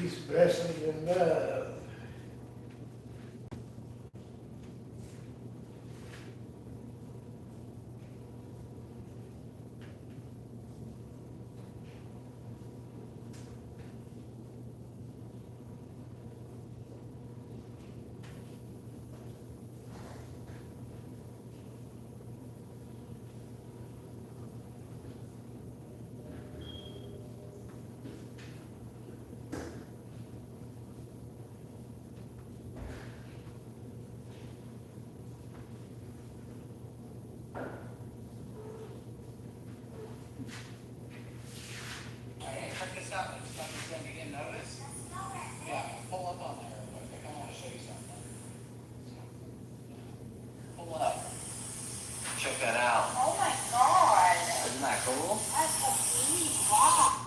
peace, blessings, and love. Check this out. Something's going to begin notice. Yeah, pull up on there real quick. I want to show you something. Pull up. Check that out. Oh my god. Isn't that cool? That's so sweet. Wow.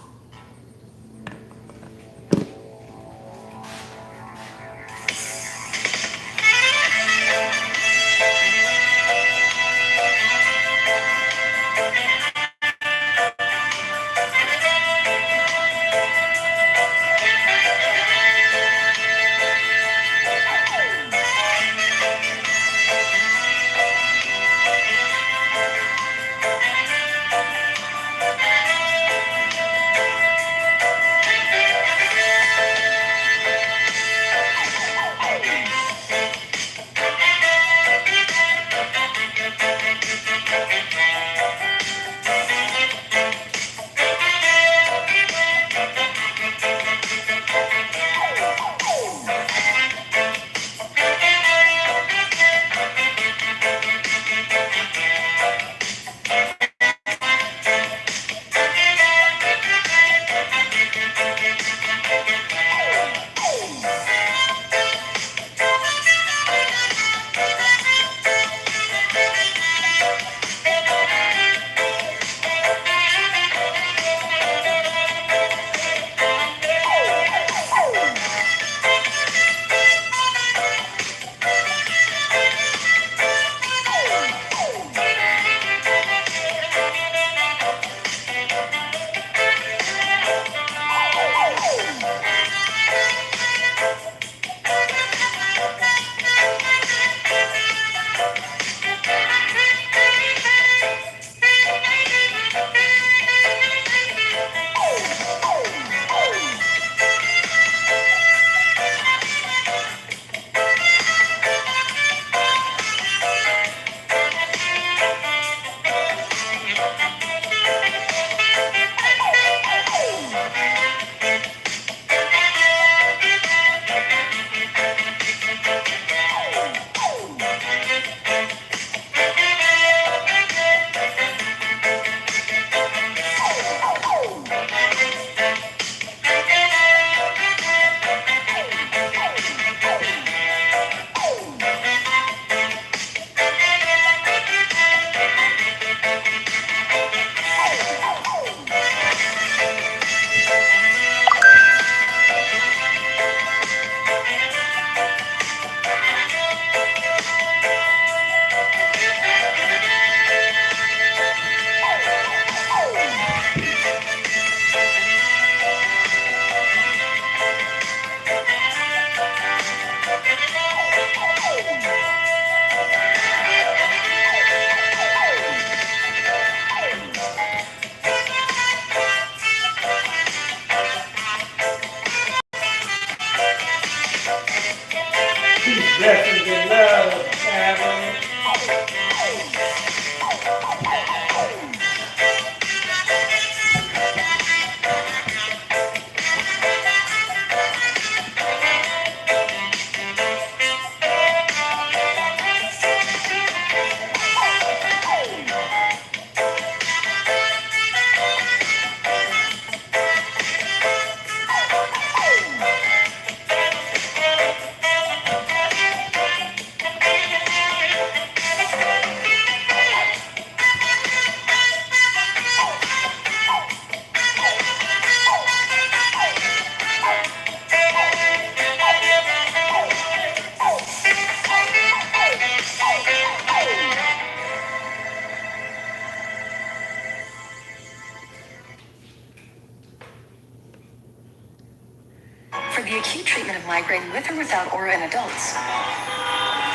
for the acute treatment of migraine with or without aura in adults.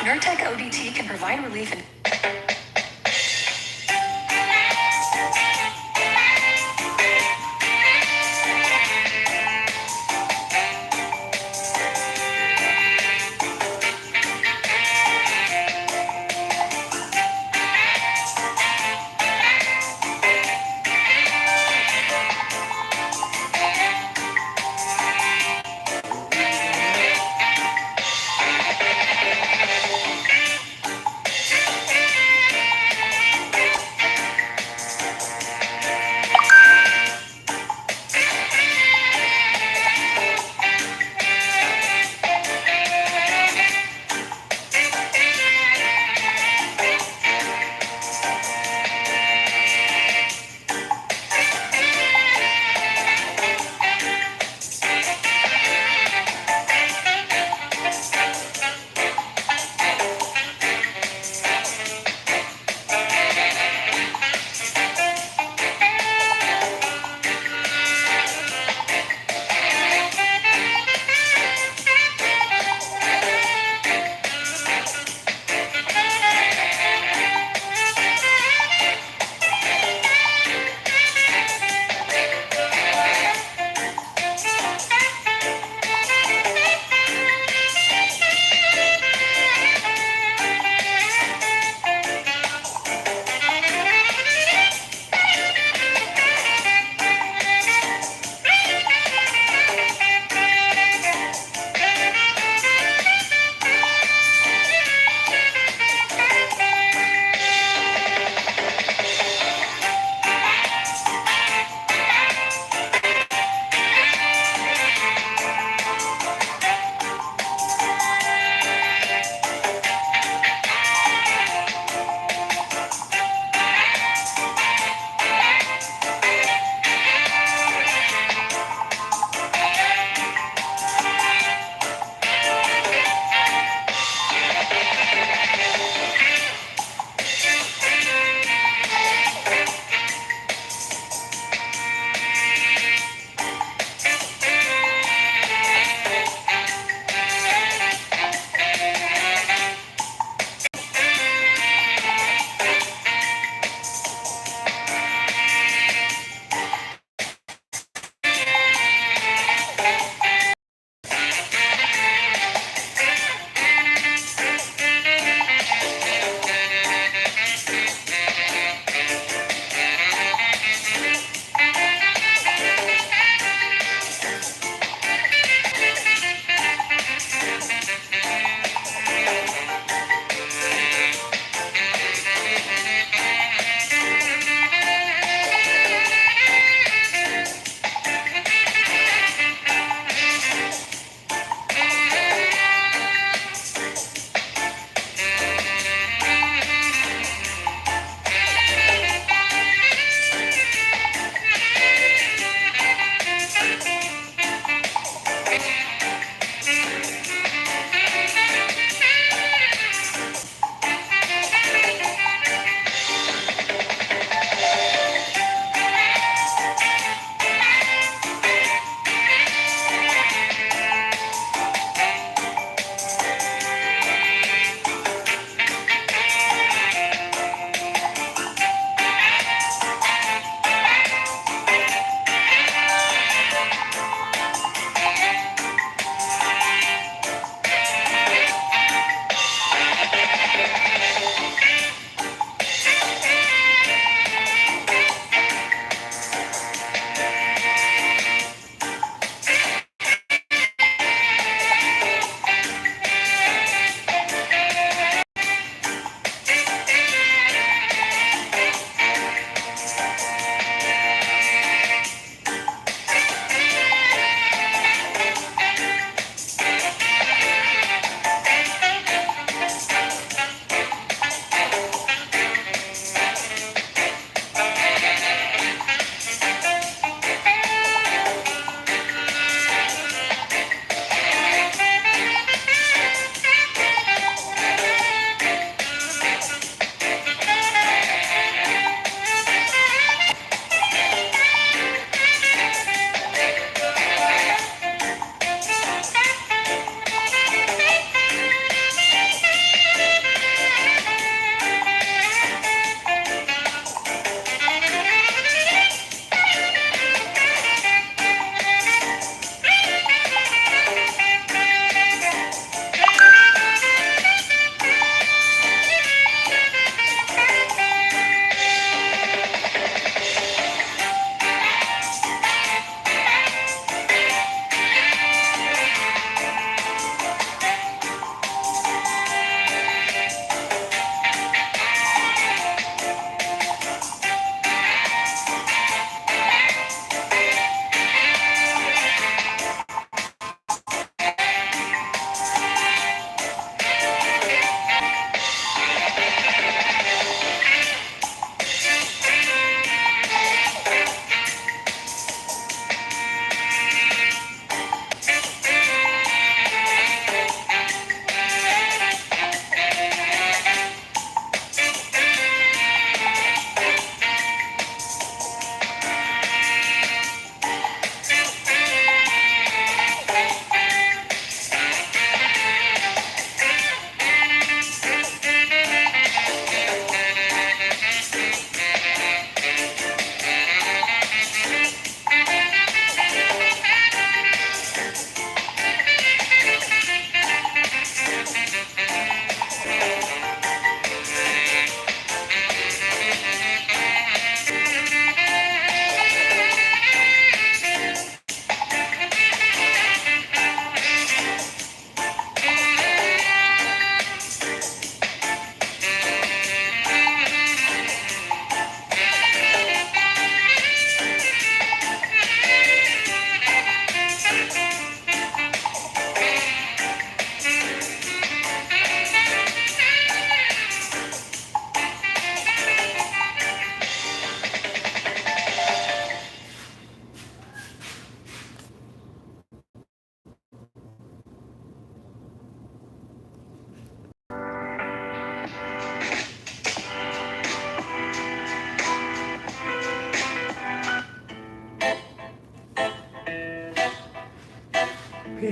Nurtec ODT can provide relief in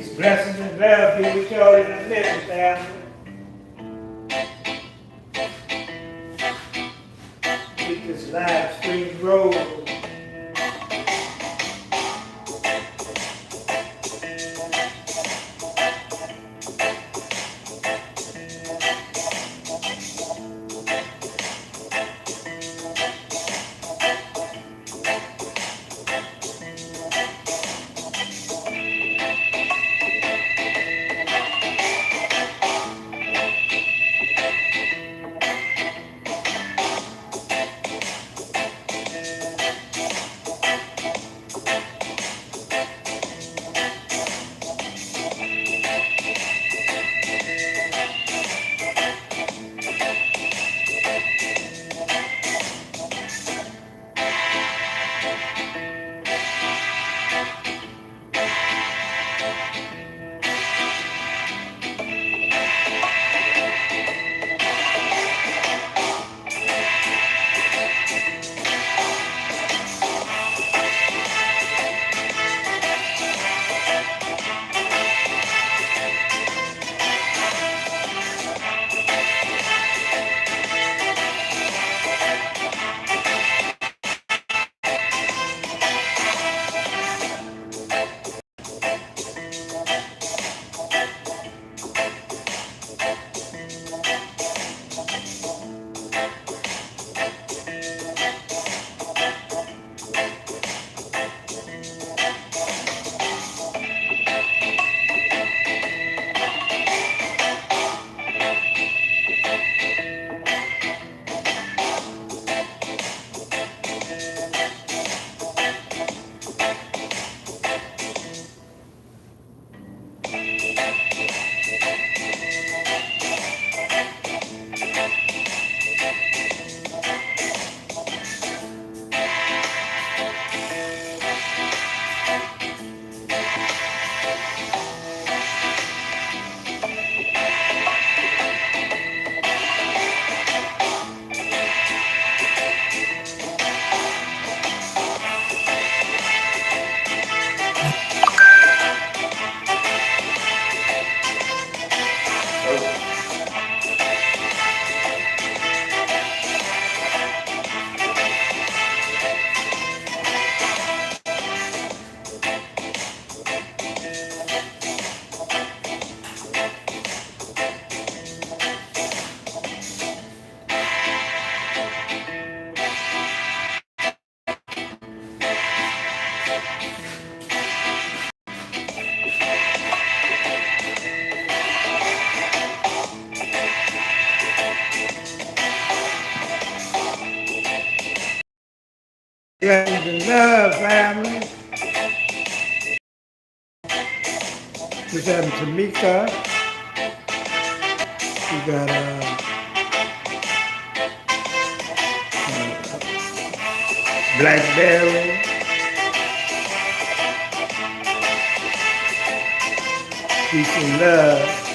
Peace, blessings, and love be with y'all in the living family. Keep this live stream rolling. Blessings and love, family. Miss having Tamika. We got Blackberry. Peace and love.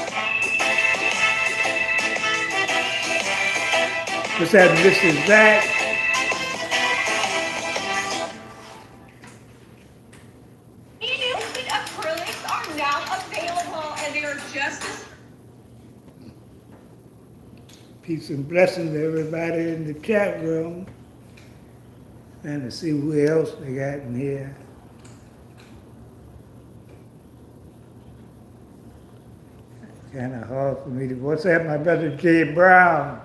Miss having Mr. Zach. Acrylics are now available and they are just as Peace and blessings to everybody in the chat room. And to see who else they got in here. Kind of hard for me to. What's that, my brother Jay Brown?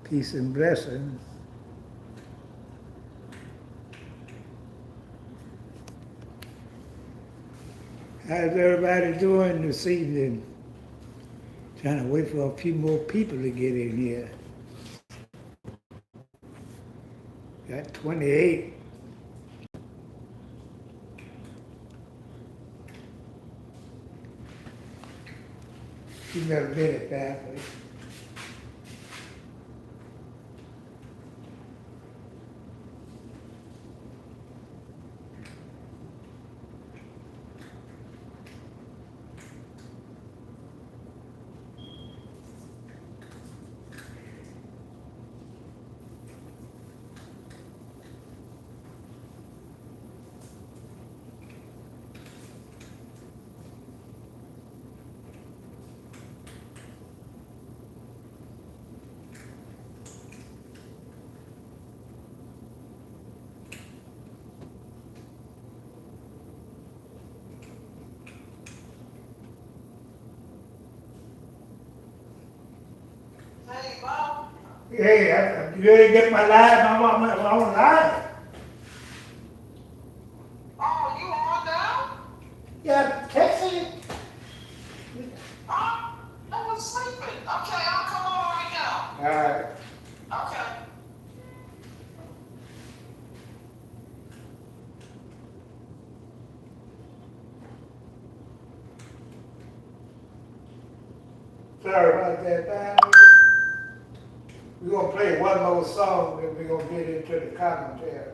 Peace and blessings. How's everybody doing this evening? Trying to wait for a few more people to get in here. Got 28. You've never been at family. Hey, you didn't get my live, I'm on live. Oh, you on now? Yeah, text it. Oh, I was sleeping. Okay, I'll come on right now. All right. Okay. Sorry about that, family. We're gonna play one more song, then we're gonna get into the commentary.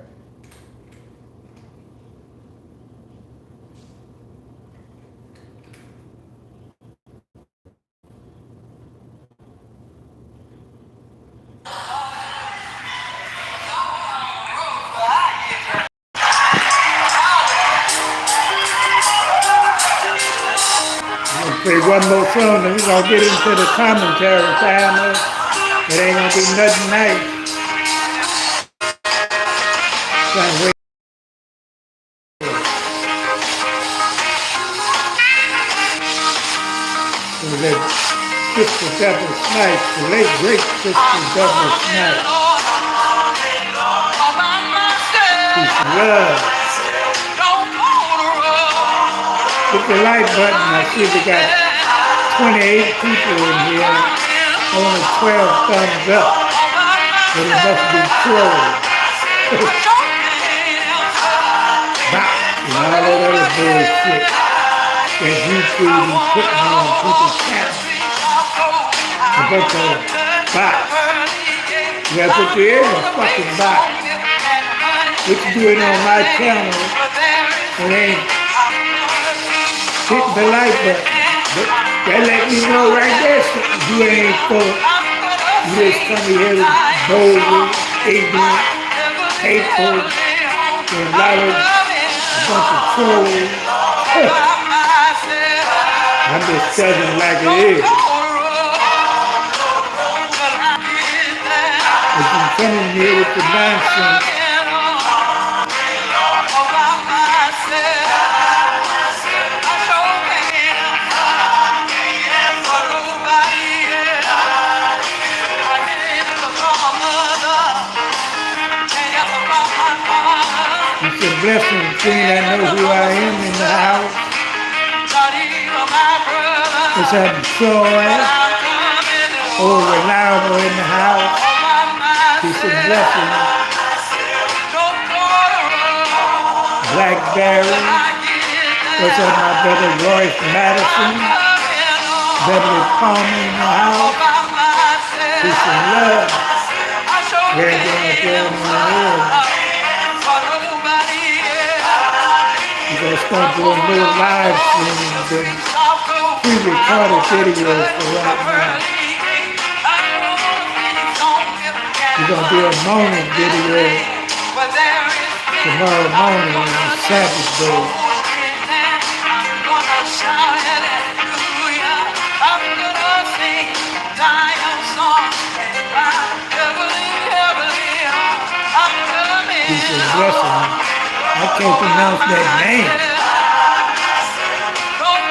We're gonna play one more song, then we're gonna get into the commentary, family. It ain't gonna be nothing nice. Trying to wait for that Sister Deborah Snipe, the late great Sister Deborah Snipe. Peace and love. Hit the like button. I see we got 28 people in here. Only 12 thumbs up. But it must be trolls. Bots and all that other bullshit that YouTube be putting on people's channels. A bunch of bots. You gotta put your ear in a fucking bot. What you doing on my channel? It ain't hitting the like button. That let me know right there something you ain't full of. You just come here with boldly, ignorant, hateful, and a lot of a bunch of trolls. I'm just telling it like it is. If you come in here with the nonsense, it's a blessing, Queen. I know who I am in the house. Let's have Troy or Reliable in the house. Peace and blessings. Blackberry. What's up, my brother Royce Madison? Beverly Palmer in the house. Peace and love. We're going to go in You're going to start doing little live streams and pre-recorded videos for right now. You're going to do a morning video tomorrow morning on Saturday. Peace and blessing. I can't pronounce that name.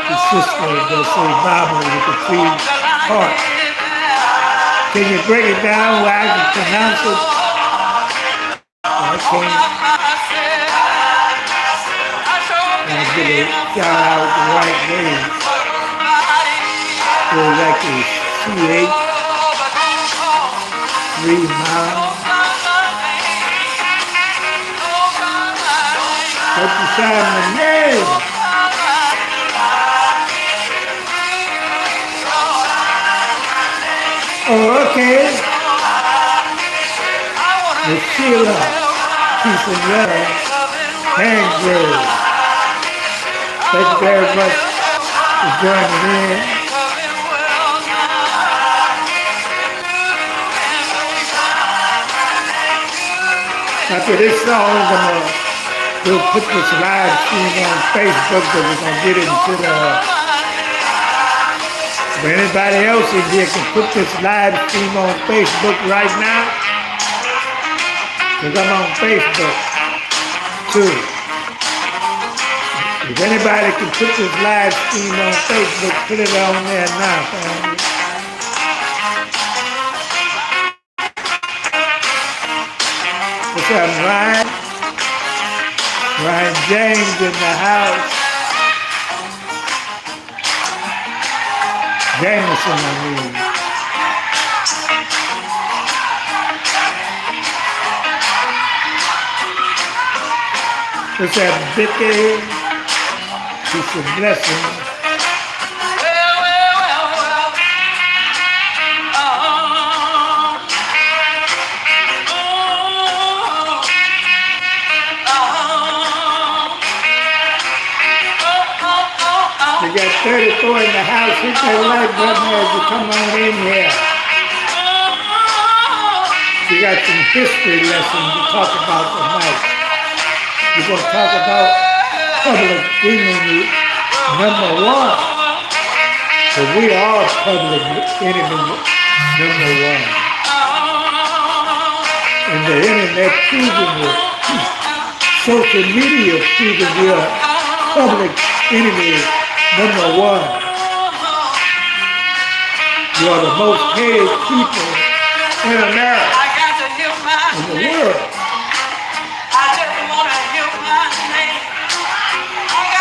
The sister that say Bible with the 3 parts. Can you break it down where I can pronounce it? I can't. And I give a shout out the right way. Feel like a CH 3 miles. What's the sign of the name? Oh, okay. Miss Sheila, peace and love, Andrew. Thank you very much for joining in. After this song, we'll put this live stream on Facebook, but we're going to get into if anybody else in here can put this live stream on Facebook right now, because I'm on Facebook too. If anybody can put this live stream on Facebook, put it on there now, family. son Ryan. Ryan James in the house. Jameson, I mean. What's that, Vicky? Peace and blessings. We got 34 in the house. Hit that like button as you come on in here. We got some history lessons to talk about tonight. We're going to talk about public enemy number one. So we are public enemy number one. And the internet proving it. Social media proving we are public enemy number one. You are the most hated people in America, in the world.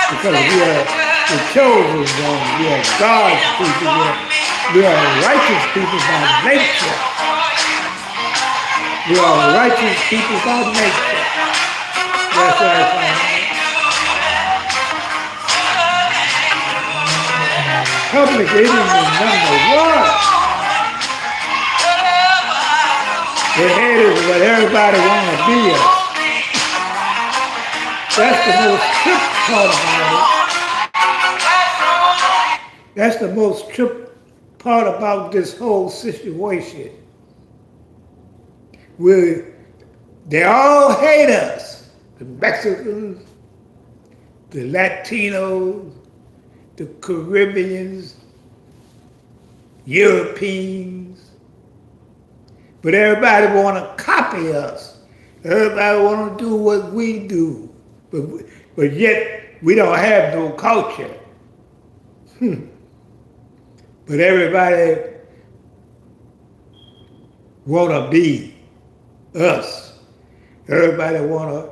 Because we are the chosen ones, we are God's people, we are righteous people by nature. We are righteous people by nature. That's right, public enemy number one. The haters what everybody want to be us. That's the most trip part about it. That's the most trip part about this whole situation. They all hate us. The Mexicans, the Latinos, the Caribbeans, Europeans, but everybody want to copy us. Everybody want to do what we do, but yet we don't have no culture. But everybody want to be us. Everybody want to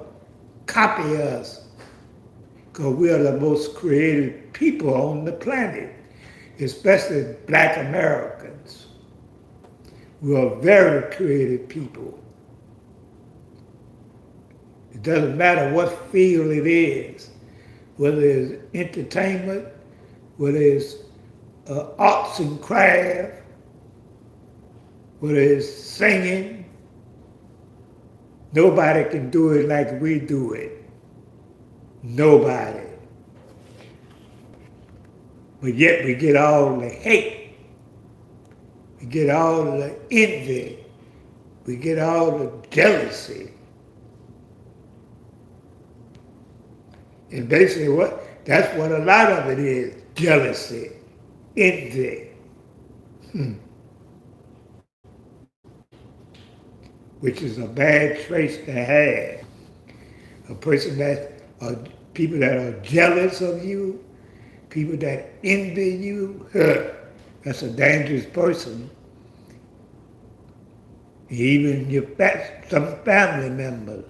copy us. Because we are the most creative people on the planet, especially Black Americans. We are very creative people. It doesn't matter what field it is, whether it's entertainment, whether it's arts and craft, whether it's singing. Nobody can do it like we do it. Nobody. But yet we get all the hate. We get all the envy. We get all the jealousy. And basically that's what a lot of it is, jealousy, envy. Which is a bad trait to have. A person people that are jealous of you, people that envy you, that's a dangerous person. Even some family members.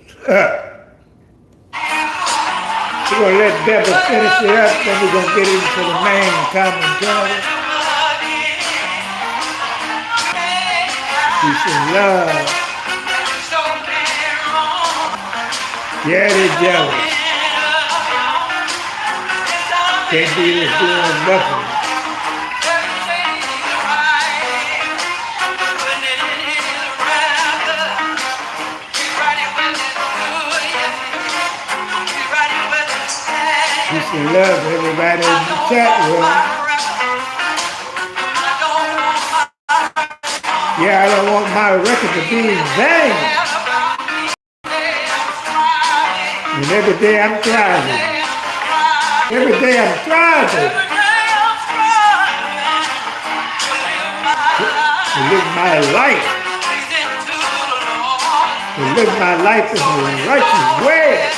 We're going to let Deborah finish it up, then we're going to get into the main commentary. Peace and love. Yeah, they're jealous. Can't be just doing nothing. Peace and love to everybody in the chat room. Yeah, I don't want my record to be in vain. And every day I'm thriving. Every day I'm thriving. To live my life. To live my life in a righteous way.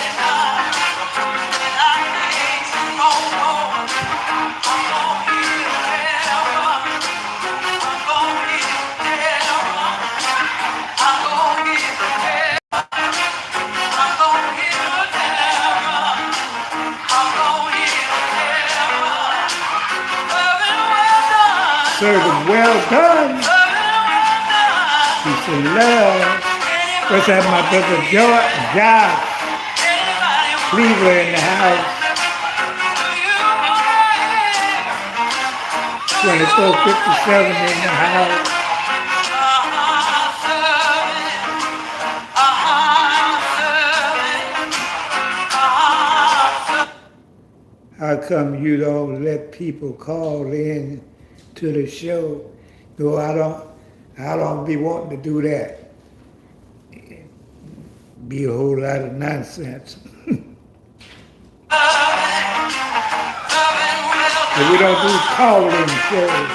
served him, well done. He said, love. Let's have my brother Josh Cleaver in the house. 2457 in the house. How come you don't let people call in to the show? No, I don't be wanting to do that. Be a whole lot of nonsense. But we don't do call-in shows.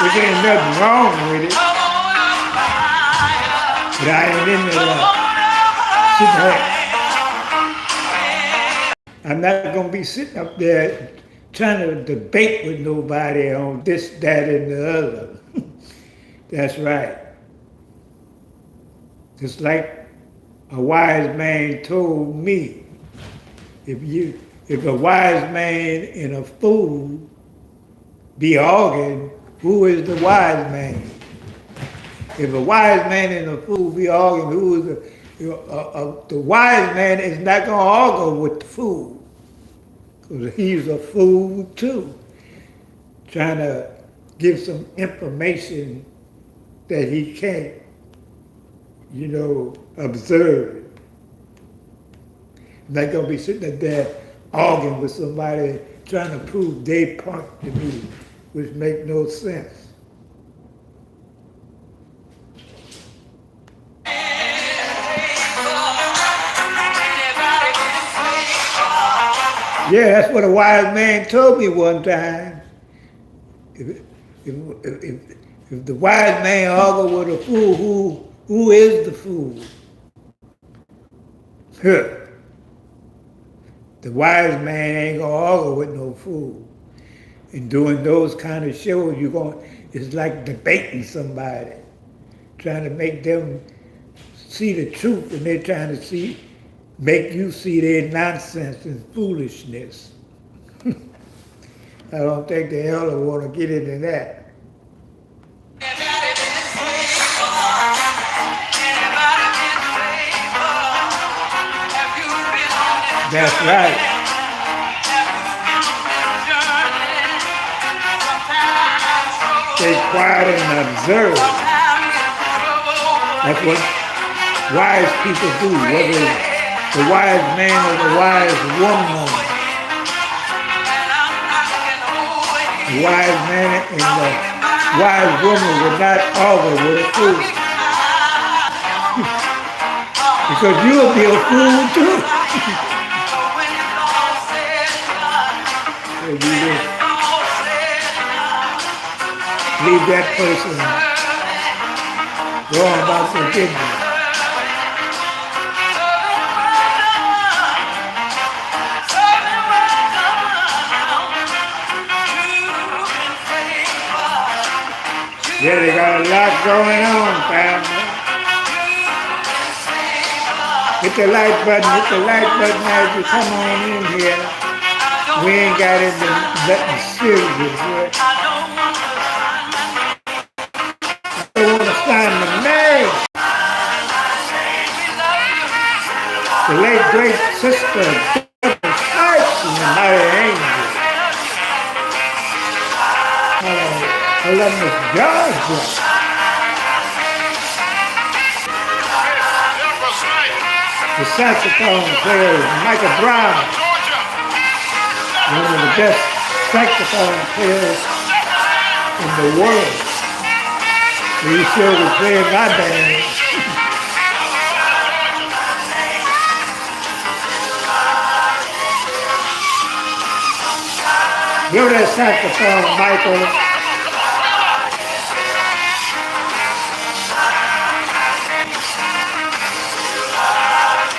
There ain't nothing wrong with it. But I ain't into that. I'm not going to be sitting up there trying to debate with nobody on this, that, and the other. That's right. Just like a wise man told me, if a wise man and a fool be arguing, who is the wise man? If a wise man and a fool be arguing, who is the wise man is not going to argue with the fool, because he's a fool too, trying to give some information that he can't, observe. Not going to be sitting there arguing with somebody trying to prove their point to me, which make no sense. Yeah, that's what a wise man told me one time. If the wise man argue with a fool, who is the fool? The wise man ain't gonna argue with no fool. And doing those kind of shows, it's like debating somebody, trying to make them see the truth, and they're trying to make you see their nonsense and foolishness. I don't think the elder want to get into that. That's right. Stay quiet and observe. That's what wise people do, whether the wise man or the wise woman. The wise man and the wise woman would not argue with a fool. Because you'll be a fool too. If you just leave that person going about their business. Yeah, they got a lot going on, family. Hit the like button as you come on in here. We ain't got into nothing serious yet. I don't want to sign the name. The late great sister, Deborah Sykes and the Mighty Angels. Columbus, Georgia. The saxophone player, Michael Brown, one of the best saxophone players in the world. He sure was playing my band. Give that saxophone, Michael.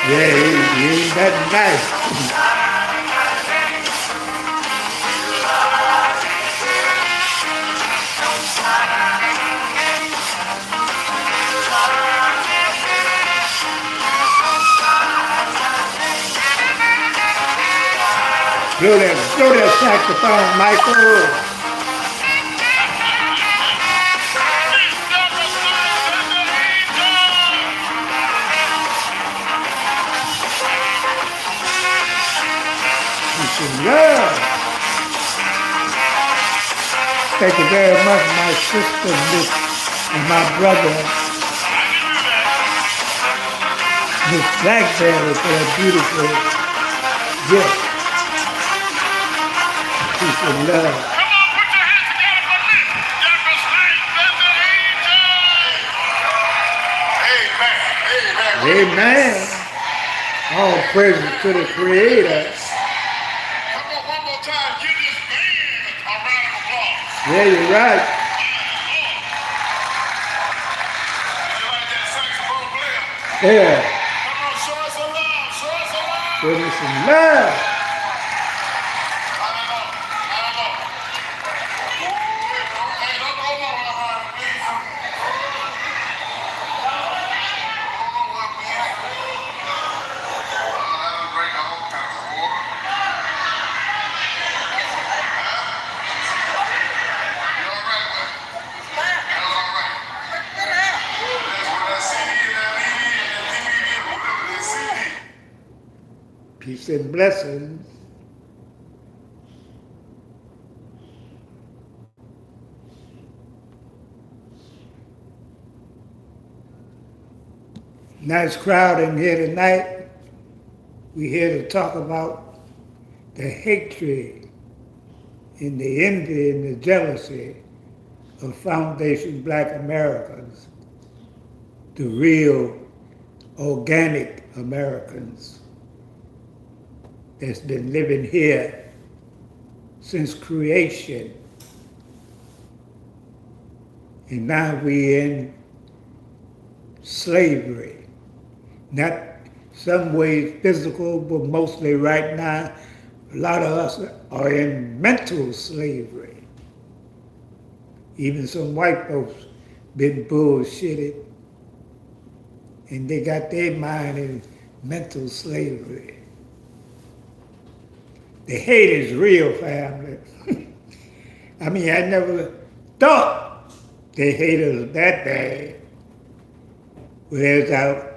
Yeah, he ain't that nice. Blow that saxophone, Michael. and love. Thank you very much, my sister, Miss, and my brother, Miss Blackberry, for that beautiful gift. Peace and love. Come on, put your hands together for Miss Deborah Slayton, the angel. Amen. Amen. All praises to the Creator. Come on, one more time. Give this band a round of applause. Yeah, you're right. You like that saxophone player? Yeah. Come on, show us some love. Show us some love. Give me some love. I know. Hey, don't go nowhere, man, please. Don't go nowhere, please. That'll break all kinds of water. You all right, man? You all right? That's what that CD and that DVD and that DVD and whatever that CD. Peace and blessings. Nice crowd in here tonight. We're here to talk about the hatred and the envy and the jealousy of Foundation Black Americans, the real organic Americans that's been living here since creation. And now we're in slavery. Not some ways physical, but mostly right now, a lot of us are in mental slavery. Even some white folks been bullshitted, and they got their mind in mental slavery. The hate is real, family. I mean, I never thought they hated us that bad. But as I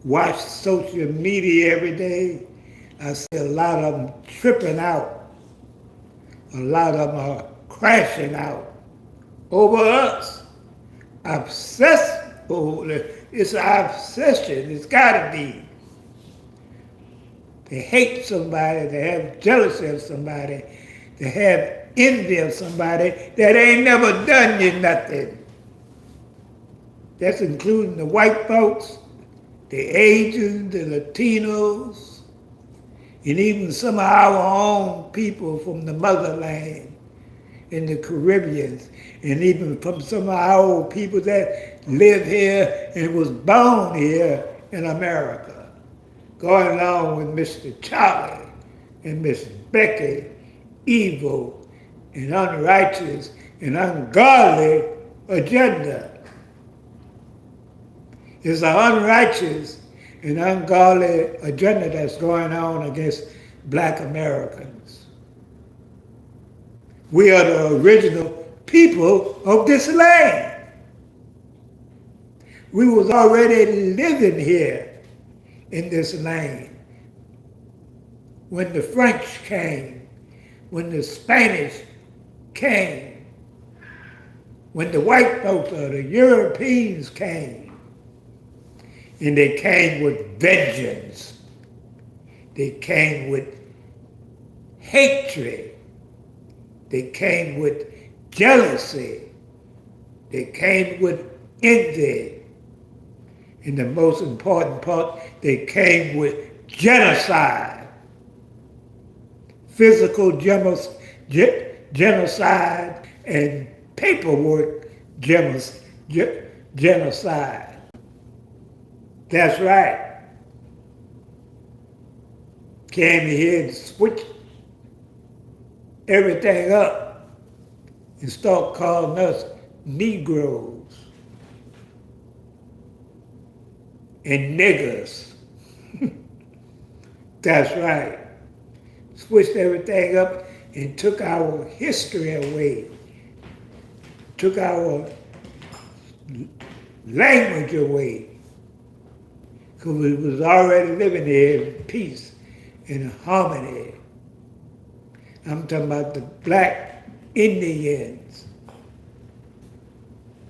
watch social media every day, I see a lot of them tripping out. A lot of them are crashing out over us. Obsessed over it. It's an obsession. It's gotta be. They hate somebody, they have jealousy of somebody, they have envy of somebody that ain't never done you nothing. That's including the white folks, the Asians, the Latinos, and even some of our own people from the motherland in the Caribbean, and even from some of our old people that live here and was born here in America, going along with Mr. Charlie and Miss Becky, evil and unrighteous and ungodly agenda. It's an unrighteous and ungodly agenda that's going on against Black Americans. We are the original people of this land. We was already living here in this land when the French came, when the Spanish came, when the white folks or the Europeans came. And they came with vengeance. They came with hatred. They came with jealousy. They came with envy. And the most important part, they came with genocide. Physical genocide and paperwork genocide. That's right. Came here and switched everything up and start calling us Negroes and niggers. That's right. Switched everything up and took our history away, took our language away. Because we was already living here in peace and harmony I'm talking about the black Indians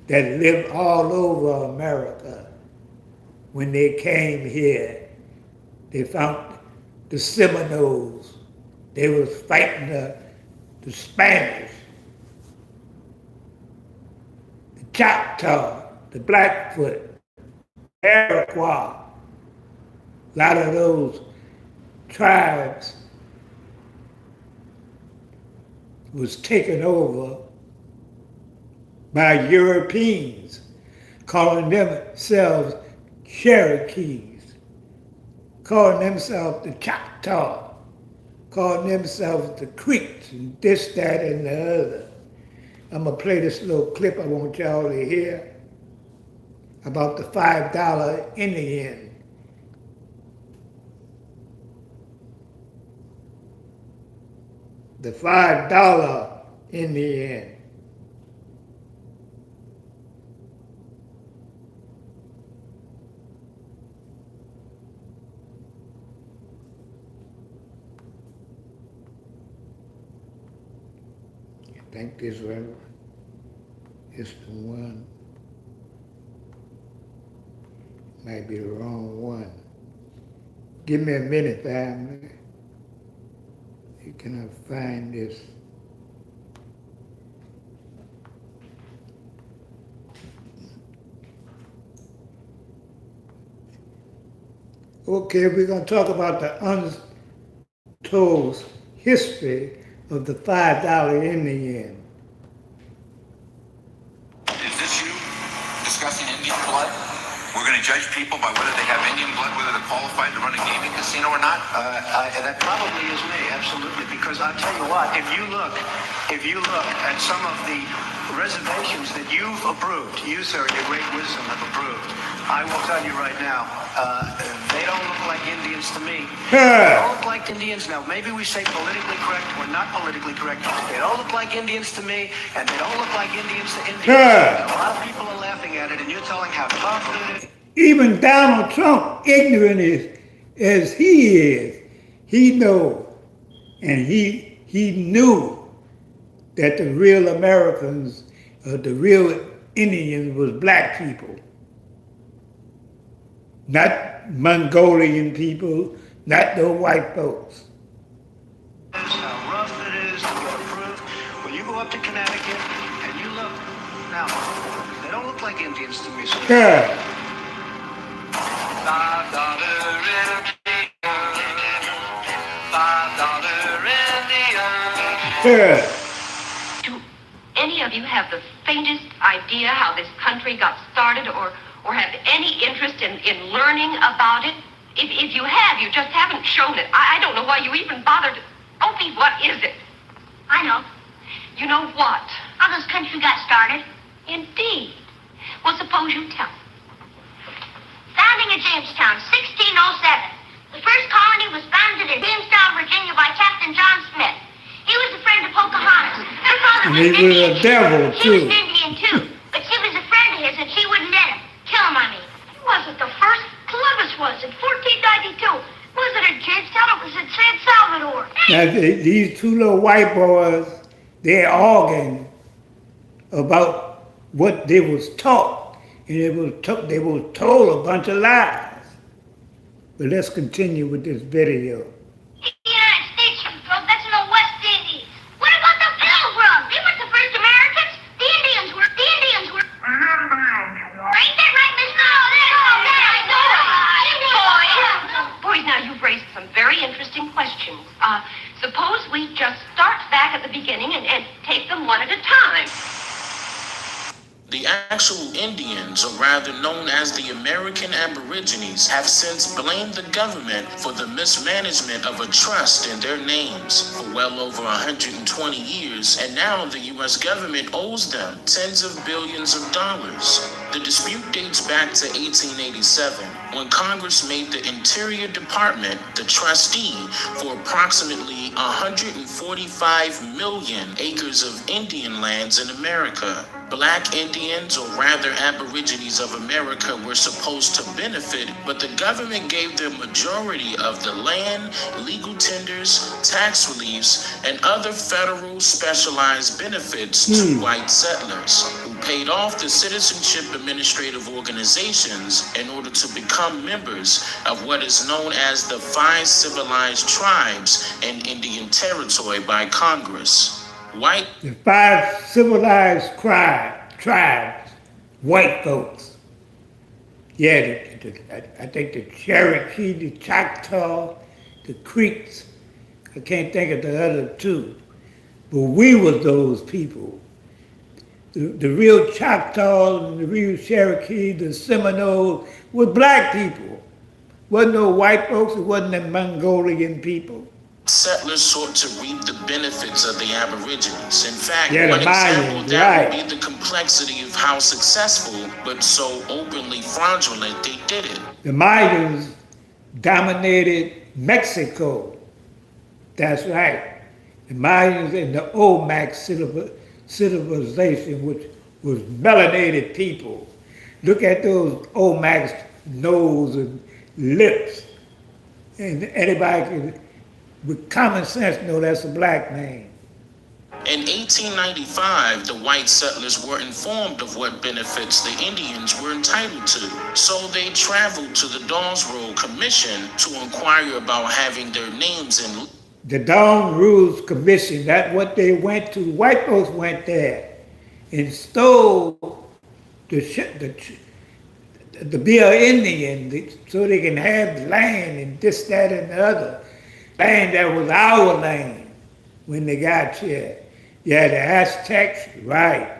that lived all over America. When they came here, they found the Seminoles. They was fighting the Spanish, the Choctaw, the Blackfoot, Iroquois. A lot of those tribes was taken over by Europeans, calling themselves Cherokees, calling themselves the Choctaw, calling themselves the Creeks, and this, that, and the other. I'm gonna play this little clip I want y'all to hear about the $5 Indian. The $5 Indian. I think this one is the one. Might be the wrong one. Give me a minute, family. Can I find this? Okay, we're going to talk about the untold history of the $5 Indian. Is this you discussing Indian blood? We're going to judge people by whether they have Indian blood, whether they're qualified to run a gaming casino or not? That probably is me, absolutely. Because I'll tell you what, if you look at some of the reservations that you've approved, you, sir, in your great wisdom, have approved, I will tell you right now, they don't look like Indians to me. They don't look like Indians. Now, maybe we say politically correct or not politically correct. They don't look like Indians to me, and they don't look like Indians to Indians. And a lot of people are laughing at it, and you're telling how tough it is. Even Donald Trump, ignorant as he is, he knows, and he knew that the real Americans, the real Indians was black people. Not Mongolian people, not the white folks. How rough it is to get approved. When you go up to Connecticut and you look, now, they don't look like Indians to me, sir. Yeah. Yeah. Do any of you have the faintest idea how this country got started or have any interest in learning about it? If you have, you just haven't shown it. I don't know why you even bothered. Opie, what is it? I know. You know what? How this country got started. Indeed. Well, suppose you tell. Founding of Jamestown, 1607. The first colony was founded in Jamestown, Virginia by Captain John Smith. He was a friend of Pocahontas. Her father was And he was a devil, She was too. an Indian, too. But she was a friend of his, and she wouldn't let him. Kill him, I mean. He wasn't the first. Columbus was in 1492. Was it at Jamestown or was it San Salvador? Now, these two little white boys, they're arguing about what they was taught. And they was told a bunch of lies. But let's continue with this video. The United States, that's in the West Indies. What about the Pilgrims? They weren't the first Americans. The Indians were. Ain't that right, Miss Boys, now you've raised some very interesting questions. Suppose we just start back at the beginning and take them one at a time. The actual Indians, or rather known as the American Aborigines, have since blamed the government for the mismanagement of a trust in their names for well over 120 years, and now the U.S. government owes them tens of billions of dollars. The dispute dates back to 1887, when Congress made the Interior Department the trustee for approximately 145 million acres of Indian lands in America. Black Indians, or rather Aborigines of America, were supposed to benefit, but the government gave the majority of the land, legal tenders, tax reliefs, and other federal specialized benefits to white settlers, who paid off the citizenship administrative organizations in order to become members of what is known as the 5 civilized tribes in Indian Territory by Congress. The 5 civilized tribes, white folks. Yeah, I think the Cherokee, the Choctaw, the Creeks. I can't think of the other 2. But we were those people. The real Choctaw and the real Cherokee, the Seminoles, were black people. Wasn't no white folks, it wasn't the Mongolian people. Settlers sought to reap the benefits of the Aborigines. In fact, Yeah, one the example Mayans, that would right. be the complexity of how successful, but so openly fraudulent they did it. The Mayans dominated Mexico. That's right. The Mayans and the Olmec civilization, which was melanated people. Look at those Olmec's nose and lips. And anybody can, with common sense, know that's a black man. In 1895, the white settlers were informed of what benefits the Indians were entitled to, so they traveled to the Dawes Roll Commission to inquire about having their names in. The Dawes Roll Commission, that's what they went to. White folks went there and stole to be an Indian so they can have land and this, that, and the other. Land that was our land when they got here. Yeah, the Aztecs, right.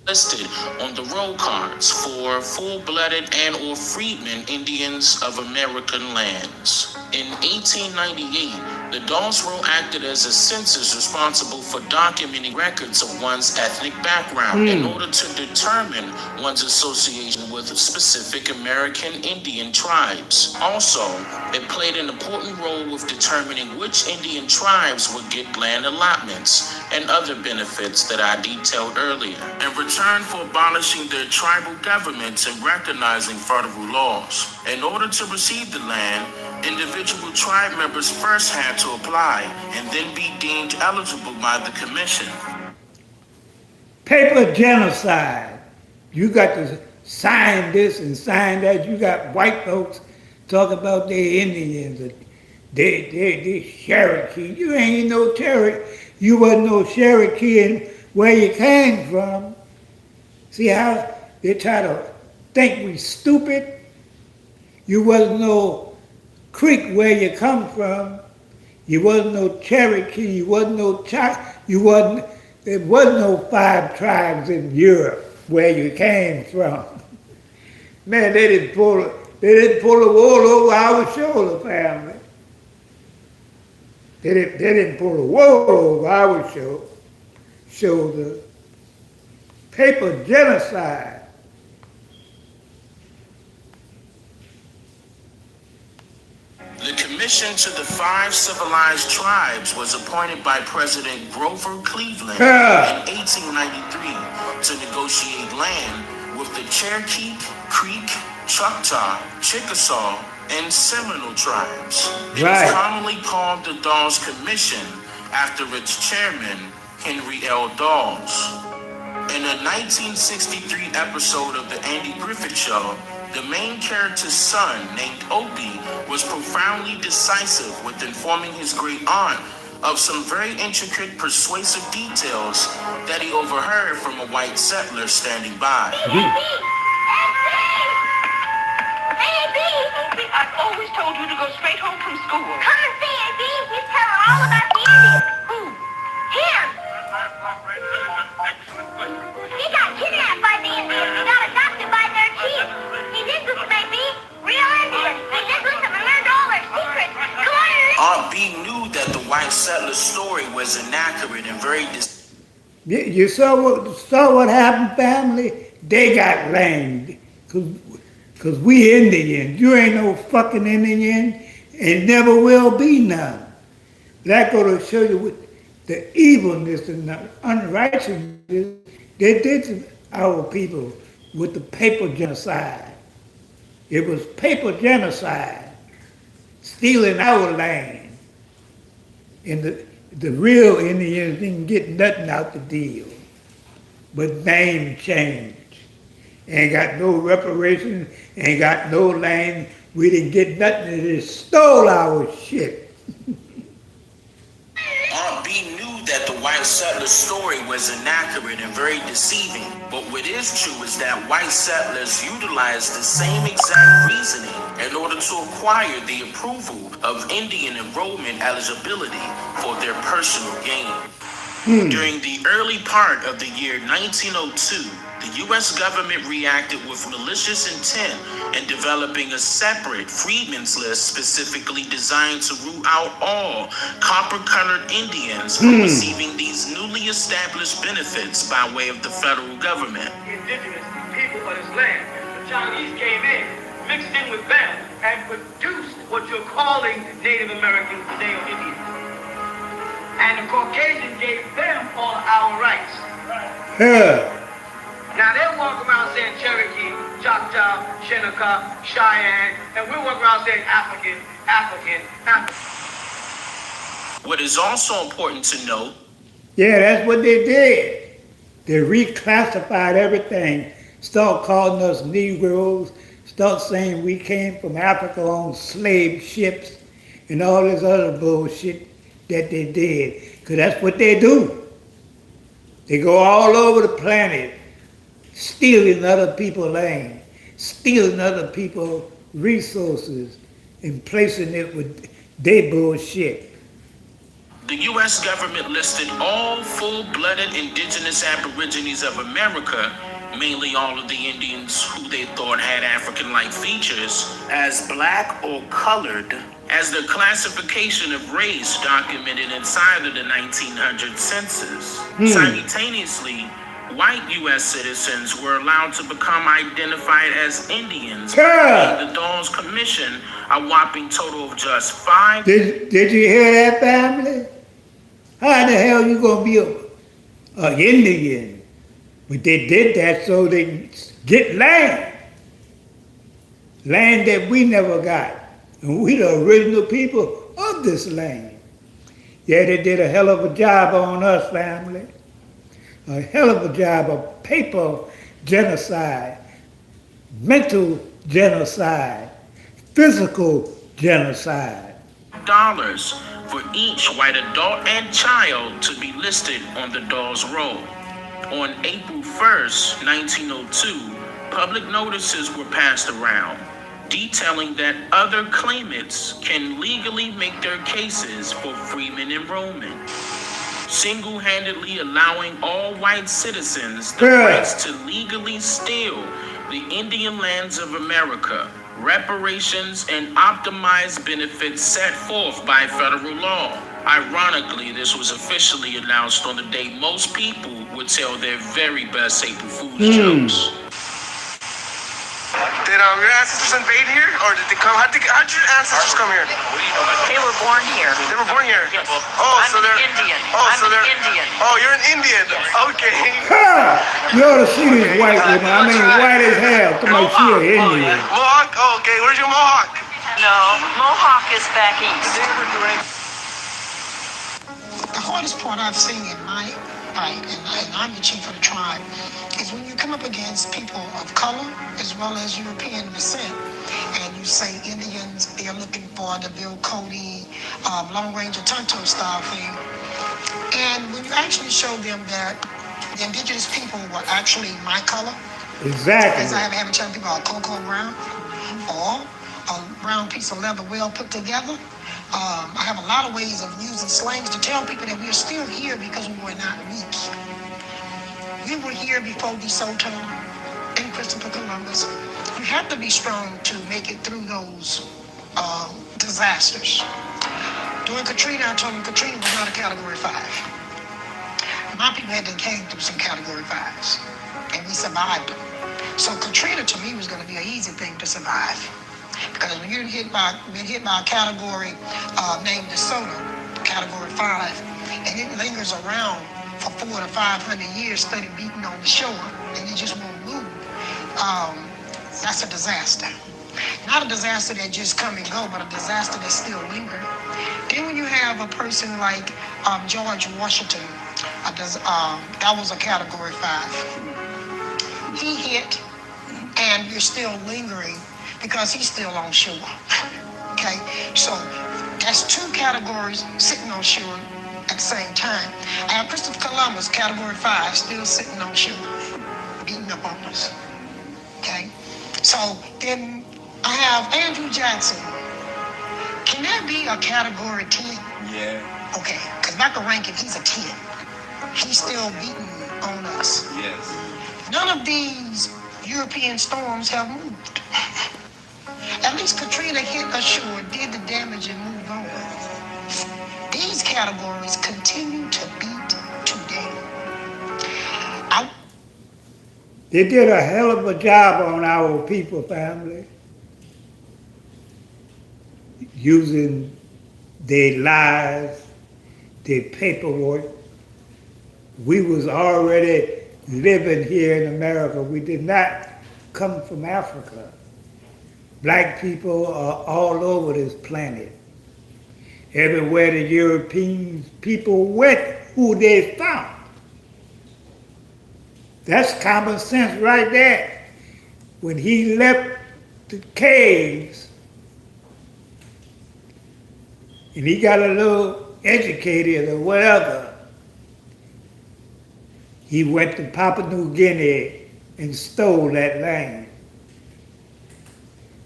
Listed on the roll cards for full-blooded and or freedmen Indians of American lands. In 1898, the Dawes Roll acted as a census responsible for documenting records of one's ethnic background in order to determine one's association with specific American Indian tribes. Also, it played an important role with determining which Indian tribes would get land allotments and other benefits that I detailed earlier. In return for abolishing their tribal governments and recognizing federal laws. In order to receive the land, individual tribe members first had to apply and then be deemed eligible by the commission. Paper genocide. You got to sign this and sign that. You got white folks talking about their Indians, they Cherokee. You ain't no Cherokee. You wasn't no Cherokee in where you came from. See how they try to think we stupid? You wasn't no Creek where you come from. You wasn't no Cherokee. You wasn't no there wasn't no 5 tribes in Europe where you came from. Man, they didn't pull the wool over our shoulder, family. They didn't pull the wool over our shoulder. Paper genocide. The commission to the 5 civilized tribes was appointed by President Grover Cleveland in 1893 to negotiate land with the Cherokee, Creek, Choctaw, Chickasaw, and Seminole tribes. It is commonly called the Dawes Commission after its chairman, Henry L. Dawes. In a 1963 episode of The Andy Griffith Show, the main character's son, named Opie, was profoundly decisive with informing his great aunt of some very intricate, persuasive details that he overheard from a white settler standing by. Opie, I've always told you to go straight home from school. Come and see A.B. He's telling all about the Indians. Who? Him. He got kidnapped by the Indians. He got adopted by their chief. He's into some A.B. Real Indians. He's into some and learned all their secrets. Come on, Aunt B knew that the white settler's story was inaccurate and very You saw what happened, family? They got land. Because we Indians. You ain't no fucking Indian and never will be none. That go to show you the evilness and the unrighteousness they did to our people with the paper genocide. It was paper genocide, stealing our land. And the real Indians didn't get nothing out the deal, but name change. Ain't got no reparation, ain't got no land. We didn't get nothing. They just stole our shit. Aunt B knew that the white settler story was inaccurate and very deceiving. But what is true is that white settlers utilized the same exact reasoning in order to acquire the approval of Indian enrollment eligibility for their personal gain. During the early part of the year 1902, the U.S. government reacted with malicious intent in developing a separate freedmen's list specifically designed to root out all copper-colored Indians from receiving these newly established benefits by way of the federal government. The indigenous people of this land, the Chinese came in, mixed in with them, and produced what you're calling Native Americans today or Indians. And the Caucasian gave them all our rights. Now they walk around saying Cherokee, Choctaw, Shinnecock, Cheyenne, and we walk around saying African. What is also important to note, Yeah, that's what they did. They reclassified everything, start calling us Negroes, start saying we came from Africa on slave ships, and all this other bullshit that they did. Because that's what they do. They go all over the planet, stealing other people's land, stealing other people's resources, and placing it with their bullshit. the U.S. government listed all full-blooded indigenous aborigines of America, mainly all of the Indians who they thought had African-like features, as black or colored, as their classification of race documented inside of the 1900 census. Simultaneously, white U.S. citizens were allowed to become identified as Indians, paying the Dawes Commission a whopping total of just 5. Did you hear that, family? How the hell you gonna be a Indian? But they did that so they can get land. Land that we never got. And we the original people of this land. Yeah, they did a hell of a job on us, family. A hell of a job of paper genocide, mental genocide, physical genocide. $5 for each white adult and child to be listed on the Dawes roll. On April 1st, 1902, public notices were passed around detailing that other claimants can legally make their cases for freeman enrollment, single-handedly allowing all white citizens the rights to legally steal the Indian lands of America, reparations, and optimized benefits set forth by federal law. Ironically, this was officially announced on the day most people would tell their very best April Fool's jokes. Did your ancestors invade here, or did they come? How'd your ancestors come here? They were born here. They were born here. Yes. Oh, I'm so they're an Indian. Oh, I'm so an they're Indian. Oh, you're an Indian. Okay. You ought to see these white women. I mean, white as hell. Somebody see an Indian. Mohawk. Oh, okay. Where's your Mohawk? No, Mohawk is back east. The hardest part I've seen in my fight, and I'm the chief of the tribe, is when you come up against people of color as well as European descent, and you say Indians, they're looking for the Bill Cody, Long Ranger Tonto style thing. And when you actually show them that the indigenous people were actually my color, Exactly. as I have a chance people are cocoa brown, or a brown piece of leather well put together. I have a lot of ways of using slangs to tell people that we are still here because we were not weak. We were here before DeSoto and Christopher Columbus. You have to be strong to make it through those disasters. During Katrina, I told them Katrina was not a Category 5. My people had came through some Category 5s, and we survived them. So Katrina to me was going to be an easy thing to survive. Because when you're been hit by a category named DeSoto, Category 5, and it lingers around for 400 to 500 years, steady beating on the shore, and it just won't move. That's a disaster. Not a disaster that just come and go, but a disaster that still lingers. Then when you have a person like George Washington, that was a Category 5. He hit, and you're still lingering because he's still on shore. Okay, so that's two categories sitting on shore at the same time. I have Christopher Columbus, Category 5, still sitting on shore, beating up on us. Okay, so then I have Andrew Jackson. Can that be a Category 10? Yeah. Okay, because Michael Rankin, he's a 10. He's still beating on us. Yes. None of these European storms have moved. At least Katrina hit ashore, did the damage, and moved on. These categories continue to beat today. They did a hell of a job on our people, family, using their lies, their paperwork. We was already living here in America. We did not come from Africa. Black people are all over this planet. Everywhere the European people went, who they found. That's common sense right there. When he left the caves, and he got a little educated or whatever, he went to Papua New Guinea and stole that land.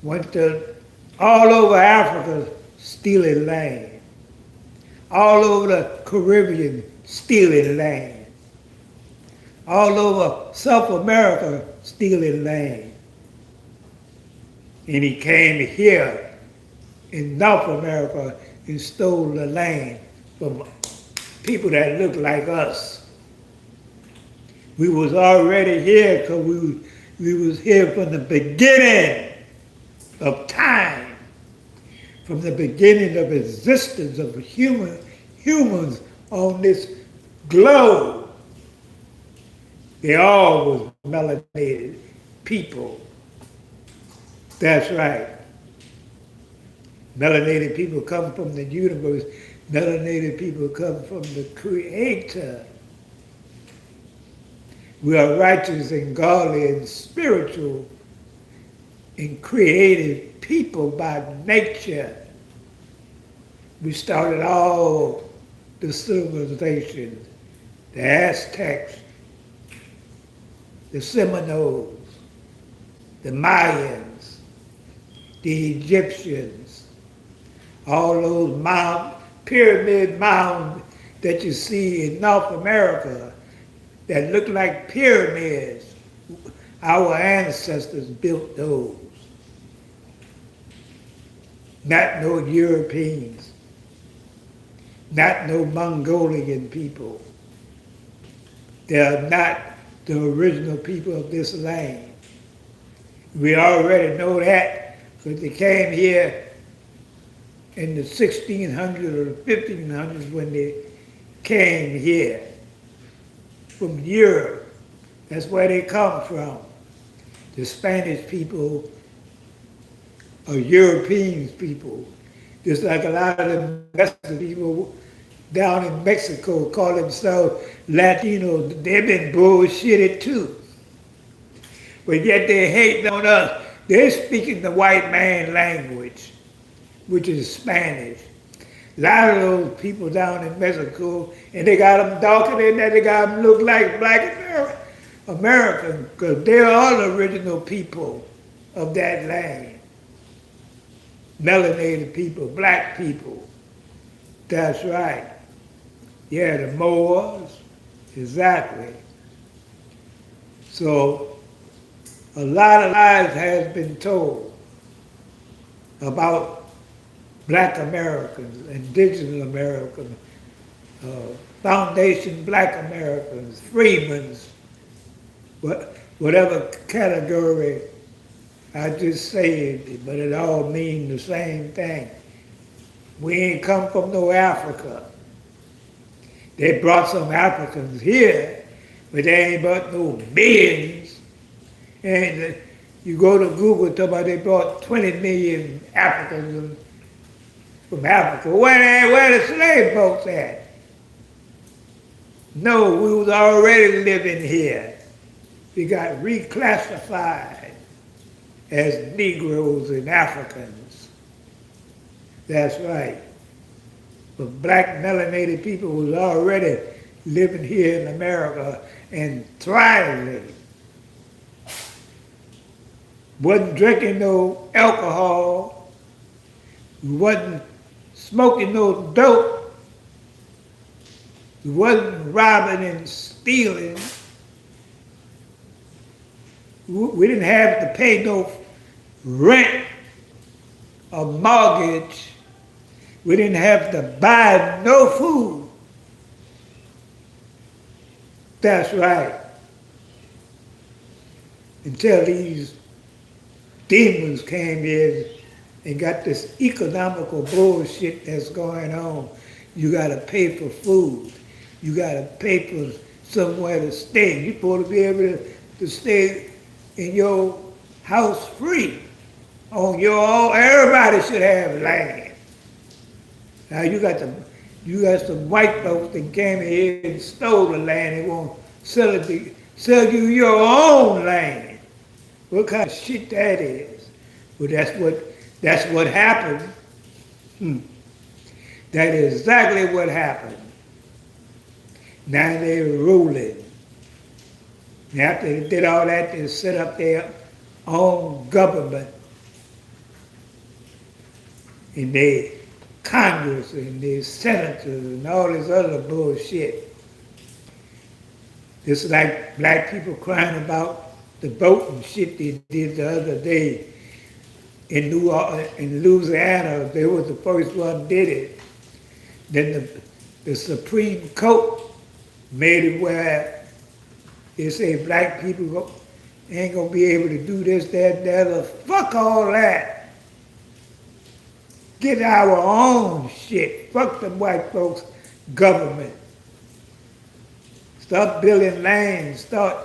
Went to all over Africa stealing land. All over the Caribbean stealing land. All over South America stealing land. And he came here in North America and stole the land from people that looked like us. We was already here because we was here from the beginning of time, from the beginning of existence of humans on this globe. They all was melanated people. That's right. Melanated people come from the universe. Melanated people come from the Creator. We are righteous and godly and spiritual and creative people by nature. We started all the civilizations, the Aztecs, the Seminoles, the Mayans, the Egyptians, all those pyramid mounds that you see in North America that look like pyramids. Our ancestors built those. Not no Europeans, not no Mongolian people. They are not the original people of this land. We already know that because they came here in the 1600s or the 1500s when they came here from Europe. That's where they come from. The Spanish people are European people. Just like a lot of the Mexican people down in Mexico call themselves Latino. They've been bullshitted too. But yet they hate on us. They're speaking the white man language, which is Spanish. A lot of those people down in Mexico, and they got them darker than that, they got them look like black Americans, because they're all the original people of that land. Melanated people, black people. That's right. Yeah, the Moors, exactly. So a lot of lies has been told about Black Americans, Indigenous Americans, Foundation Black Americans, Freedmen's, whatever category I just said, but it all means the same thing. We ain't come from no Africa. They brought some Africans here, but they ain't brought no millions. And you go to Google, talk about they brought 20 million Africans from Africa. Where the slave folks at? No, we was already living here. We got reclassified as Negroes and Africans. That's right. But black melanated people was already living here in America and thriving. Wasn't drinking no alcohol. We wasn't smoking no dope. We wasn't robbing and stealing. We didn't have to pay no rent or mortgage. We didn't have to buy no food. That's right. Until these demons came in and got this economical bullshit that's going on. You gotta pay for food. You gotta pay for somewhere to stay. You're supposed to be able to stay in your house free. On your own. Everybody should have land. Now you got some white folks that came here and stole the land and won't sell you your own land. What kind of shit that is? Well, that's what happened. That is exactly what happened. Now they're ruling. And after they did all that, they set up their own government. And they Congress and the senators and all this other bullshit. It's like black people crying about the voting shit they did the other day in Louisiana. They was the first one did it. Then the Supreme Court made it where they say black people ain't gonna be able to do this, that, and the other. Fuck all that. Get our own shit. Fuck the white folks' government. Start building lands. Start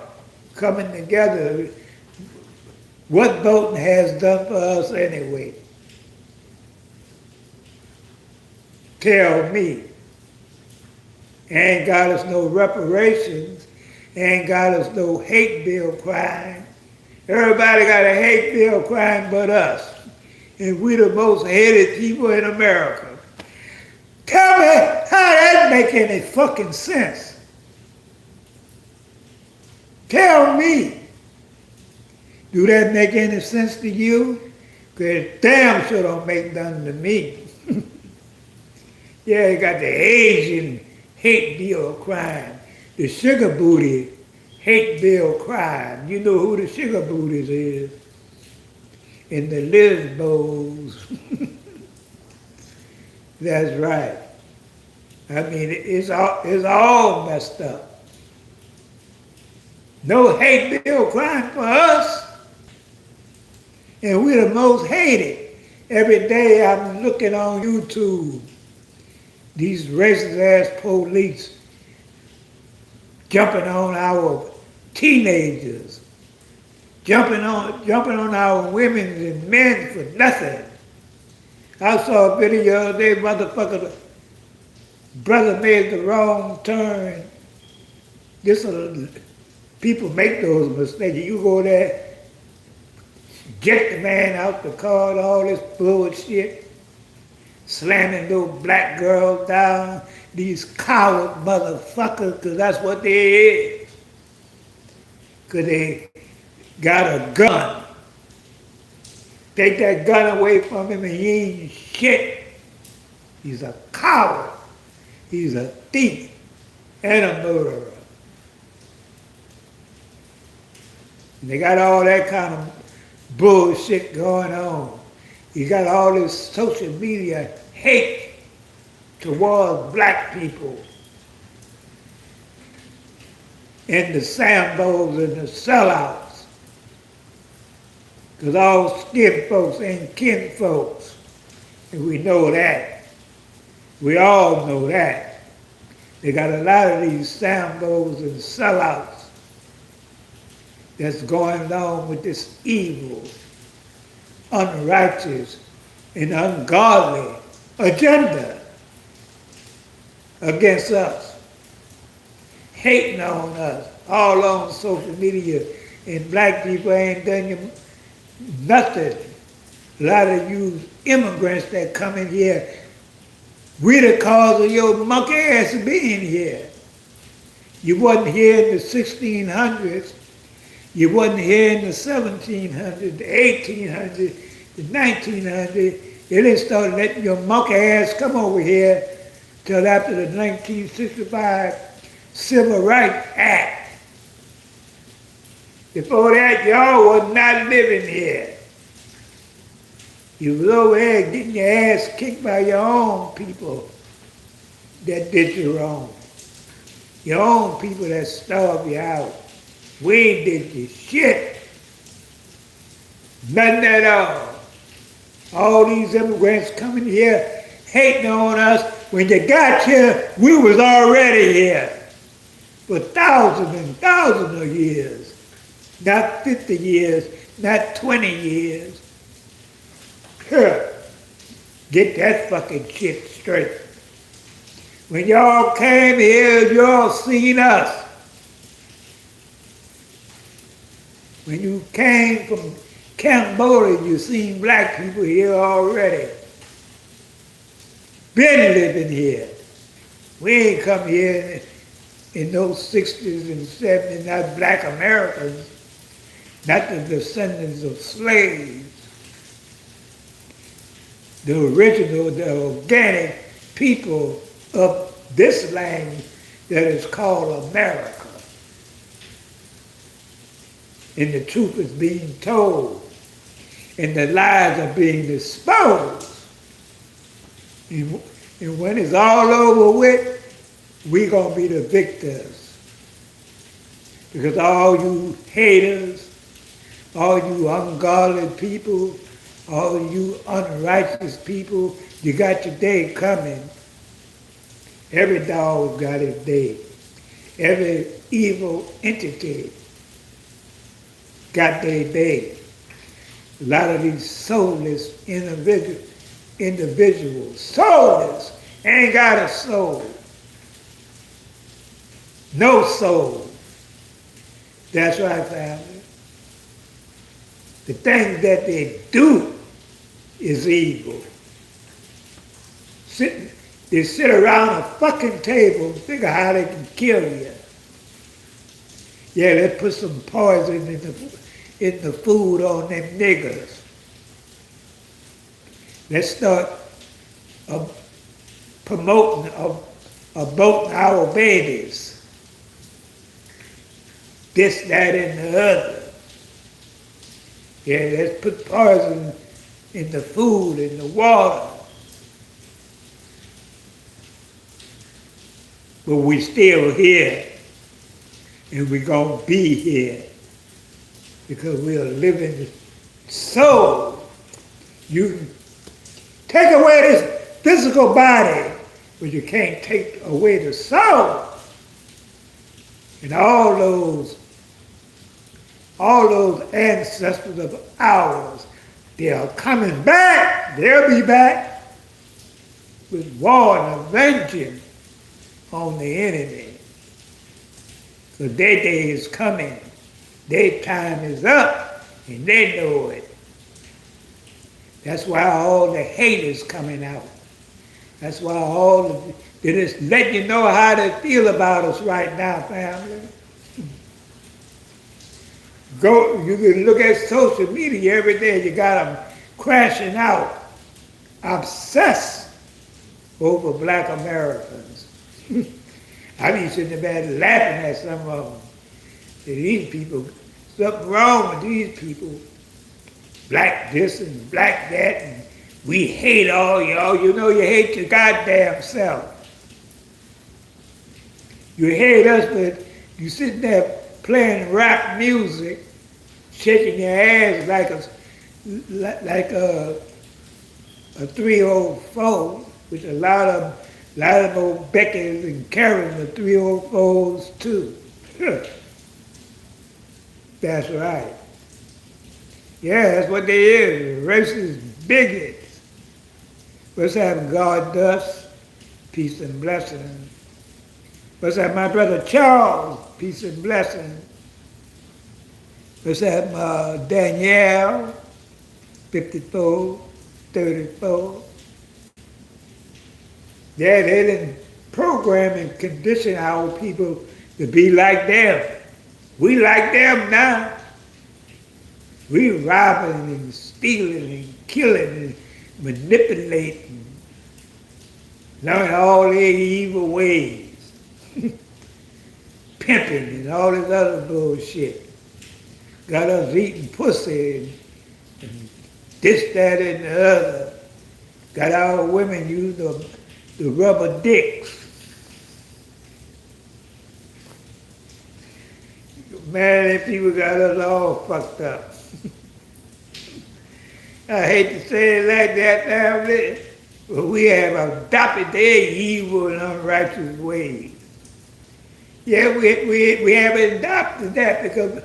coming together. What voting has done for us anyway? Tell me. Ain't got us no reparations. Ain't got us no hate bill crime. Everybody got a hate bill crime but us. And we the most hated people in America. Tell me how that make any fucking sense. Tell me. Do that make any sense to you? Because damn sure don't make none to me. Yeah, you got the Asian hate bill crime. The sugar booty hate bill crime. You know who the sugar booties is. In the Lisbos. That's right. I mean, it's all messed up. No hate bill crime for us. And we're the most hated. Every day I'm looking on YouTube. These racist ass police jumping on our teenagers. Jumping on our women and men for nothing. I saw a video the other day, motherfucker, brother made the wrong turn. People make those mistakes. You go there, get the man out the car and all this bullshit, slamming those black girls down, these coward motherfuckers, because that's what they is. Because they got a gun. Take that gun away from him and he ain't shit. He's a coward. He's a thief and a murderer. And they got all that kind of bullshit going on. You got all this social media hate towards black people. And the Sambos and the sellouts. Because all skin folks ain't kin folks. And we know that. We all know that. They got a lot of these sambos and sellouts that's going along with this evil, unrighteous, and ungodly agenda against us, hating on us, all on social media, and black people ain't done you nothing. A lot of you immigrants that come in here, we the cause of your monkey ass being here. You wasn't here in the 1600s, you wasn't here in the 1700s, the 1800s, the 1900s. They didn't start letting your monkey ass come over here till after the 1965 Civil Rights Act. Before that, y'all was not living here. You was over there getting your ass kicked by your own people that did you wrong. Your own people that starved you out. We ain't did you shit. Nothing at all. All these immigrants coming here hating on us. When they got here, we was already here for thousands and thousands of years. Not 50 years, not 20 years. Get that fucking shit straight. When y'all came here, y'all seen us. When you came from Cambodia, you seen black people here already. Been living here. We ain't come here in those 60s and 70s, not black Americans, not the descendants of slaves. The original, the organic people of this land that is called America. And the truth is being told, and the lies are being exposed. And when it's all over with, we're going to be the victors. Because all you haters, all you ungodly people, all you unrighteous people, you got your day coming. Every dog got his day. Every evil entity got their day. A lot of these soulless individuals, soulless, ain't got a soul. No soul. That's right, family. The things that they do is evil. They sit around a fucking table and figure how they can kill you. Yeah, let's put some poison in the food on them niggers. Let's start promoting aborting our babies. This, that, and the other. Yeah, let's put poison in the food, in the water. But we still here, and we're going to be here because we are living soul. You can take away this physical body, but you can't take away the soul. And all those ancestors of ours, they are coming back. They'll be back with war and vengeance on the enemy. So their day is coming. Their time is up, and they know it. That's why all the hate is coming out. That's why they're just letting you know how they feel about us right now, family. You can look at social media every day. You got them crashing out, obsessed over black Americans. I be sitting there laughing at some of them. These people, something wrong with these people. Black this and black that, and we hate all y'all. You know you hate your goddamn self. You hate us, but you sitting there playing rap music, shaking your ass like a 304, which a lot of them A lot of old Beckys and Karens are 304s too. That's right. Yeah, that's what they is, racist bigots. What's happening, God Dust? Peace and blessing. What's that, my brother Charles? Peace and blessing. What's that, Danielle? 54, 34. Yeah, they didn't program and condition our people to be like them. We like them now. We robbing and stealing and killing and manipulating. Learn all their evil ways. Pimping and all this other bullshit. Got us eating pussy and this, that, and the other. Got our women use the rubber dicks. Man, these people got us all fucked up. I hate to say it like that now, but we have adopted their evil and unrighteous ways. Yeah, we have adopted that because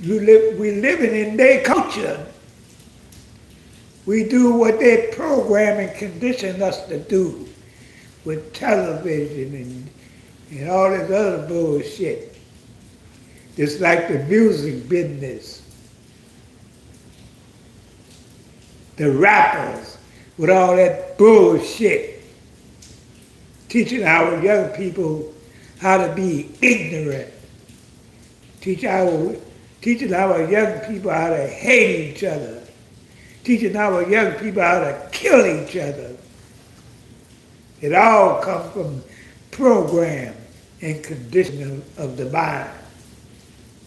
we're living in their culture. We do what they program and condition us to do with television and all this other bullshit. Just like the music business. The rappers with all that bullshit. Teaching our young people how to be ignorant. Teaching our young people how to hate each other. Teaching our young people how to kill each other. It all comes from program and conditioning of the mind.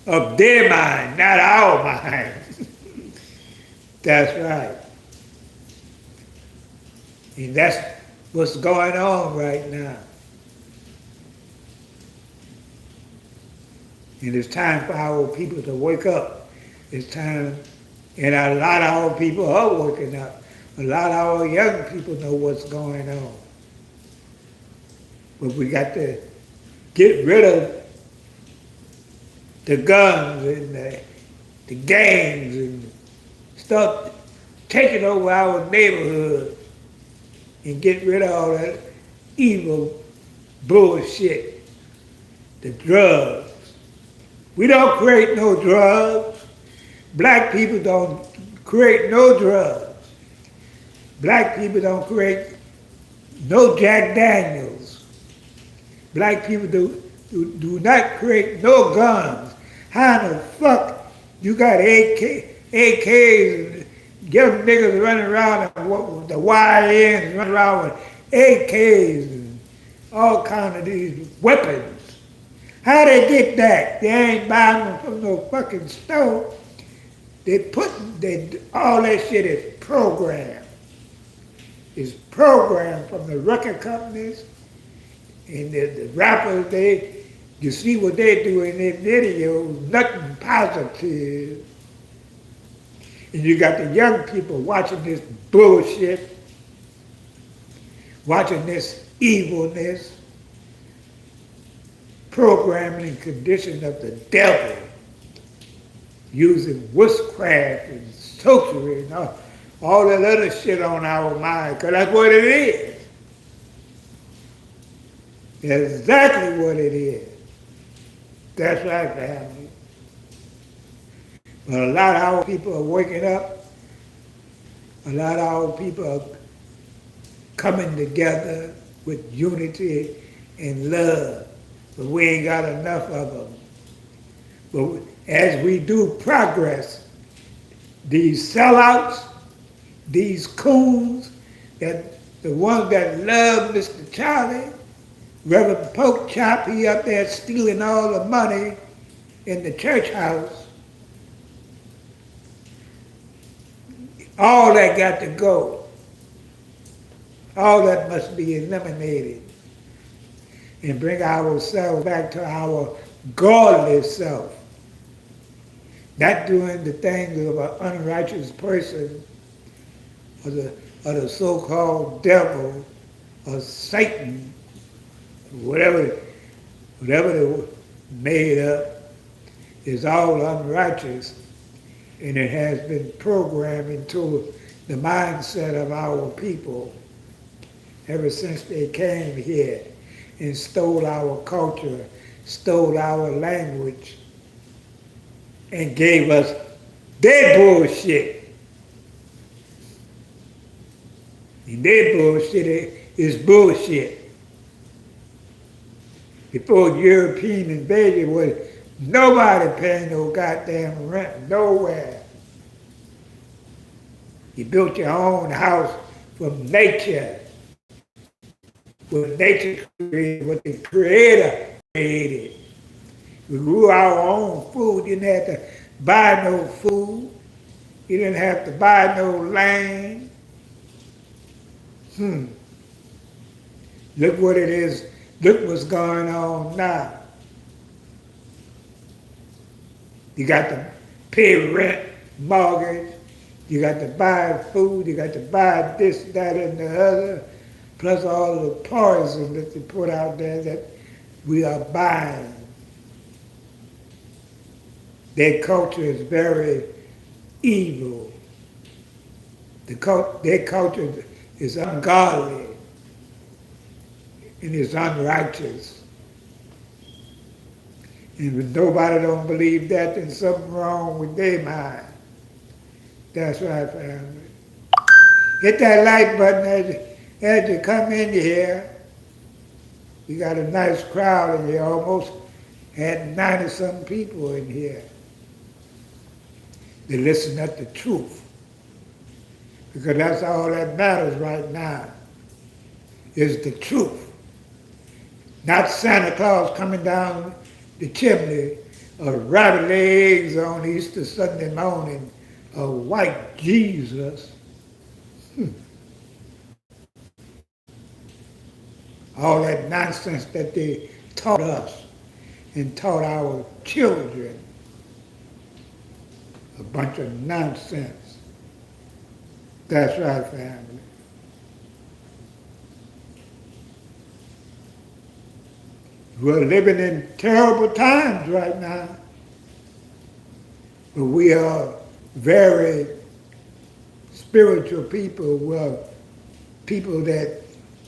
Of their mind, not our mind. That's right. And that's what's going on right now. And it's time for our people to wake up. It's time, and a lot of our people are waking up. A lot of our young people know what's going on. But we got to get rid of the guns and the gangs and start taking over our neighborhood and get rid of all that evil bullshit, the drugs. We don't create no drugs. Black people don't create no drugs. Black people don't create no Jack Daniels. Black people do not create no guns. How the fuck you got AKs and young niggas running around and the YNs running around with AKs and all kind of these weapons? How they get that? They ain't buying them from no fucking store. All that shit is programmed. It's programmed from the record companies and the rappers. You see what they do in their videos, nothing positive. And you got the young people watching this bullshit, watching this evilness, programming and conditioning of the devil, using witchcraft and sorcery and all that other shit on our mind, because that's what it is. That's exactly what it is. That's right, family. But a lot of our people are waking up. A lot of our people are coming together with unity and love. But we ain't got enough of them. But as we do progress, these sellouts, these coons, that the ones that love Mr. Charlie, Reverend Poke Chop, he up there stealing all the money in the church house. All that got to go. All that must be eliminated. And bring ourselves back to our godly self. Not doing the things of an unrighteous person or the so-called devil or Satan, whatever they made up, is all unrighteous, and it has been programmed into the mindset of our people ever since they came here and stole our culture, stole our language, and gave us their bullshit. And their bullshit is bullshit. Before European invasion was nobody paying no goddamn rent nowhere. You built your own house from nature. What nature created, what the Creator created. We grew our own food. You didn't have to buy no food. You didn't have to buy no land. Look what it is. Look what's going on now. You got to pay rent, mortgage. You got to buy food. You got to buy this, that, and the other. Plus all of the poison that they put out there that we are buying. Their culture is very evil. Their culture is ungodly and is unrighteous. And if nobody don't believe that, then something wrong with their mind. That's right, family. Hit that like button as you come in here. We got a nice crowd in here, almost had 90-some people in here. They listen at the truth. Because that's all that matters right now, is the truth. Not Santa Claus coming down the chimney, or rabbit legs on Easter Sunday morning, or white Jesus. All that nonsense that they taught us and taught our children. A bunch of nonsense. That's right, family. We're living in terrible times right now. But we are very spiritual people. We're people that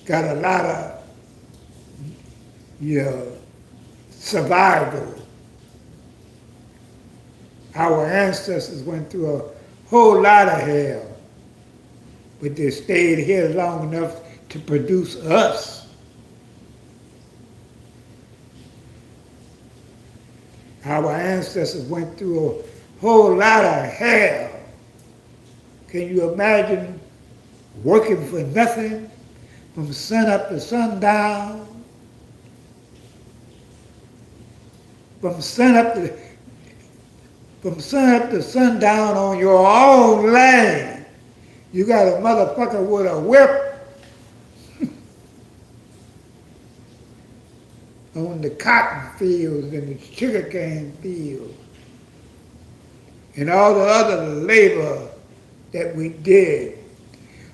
got a lot of, survival. Our ancestors went through a whole lot of hell, but they stayed here long enough to produce us. Our ancestors went through a whole lot of hell. Can you imagine working for nothing from sun up to sundown? From sun up to sundown on your own land. You got a motherfucker with a whip on the cotton fields and the sugarcane fields and all the other labor that we did,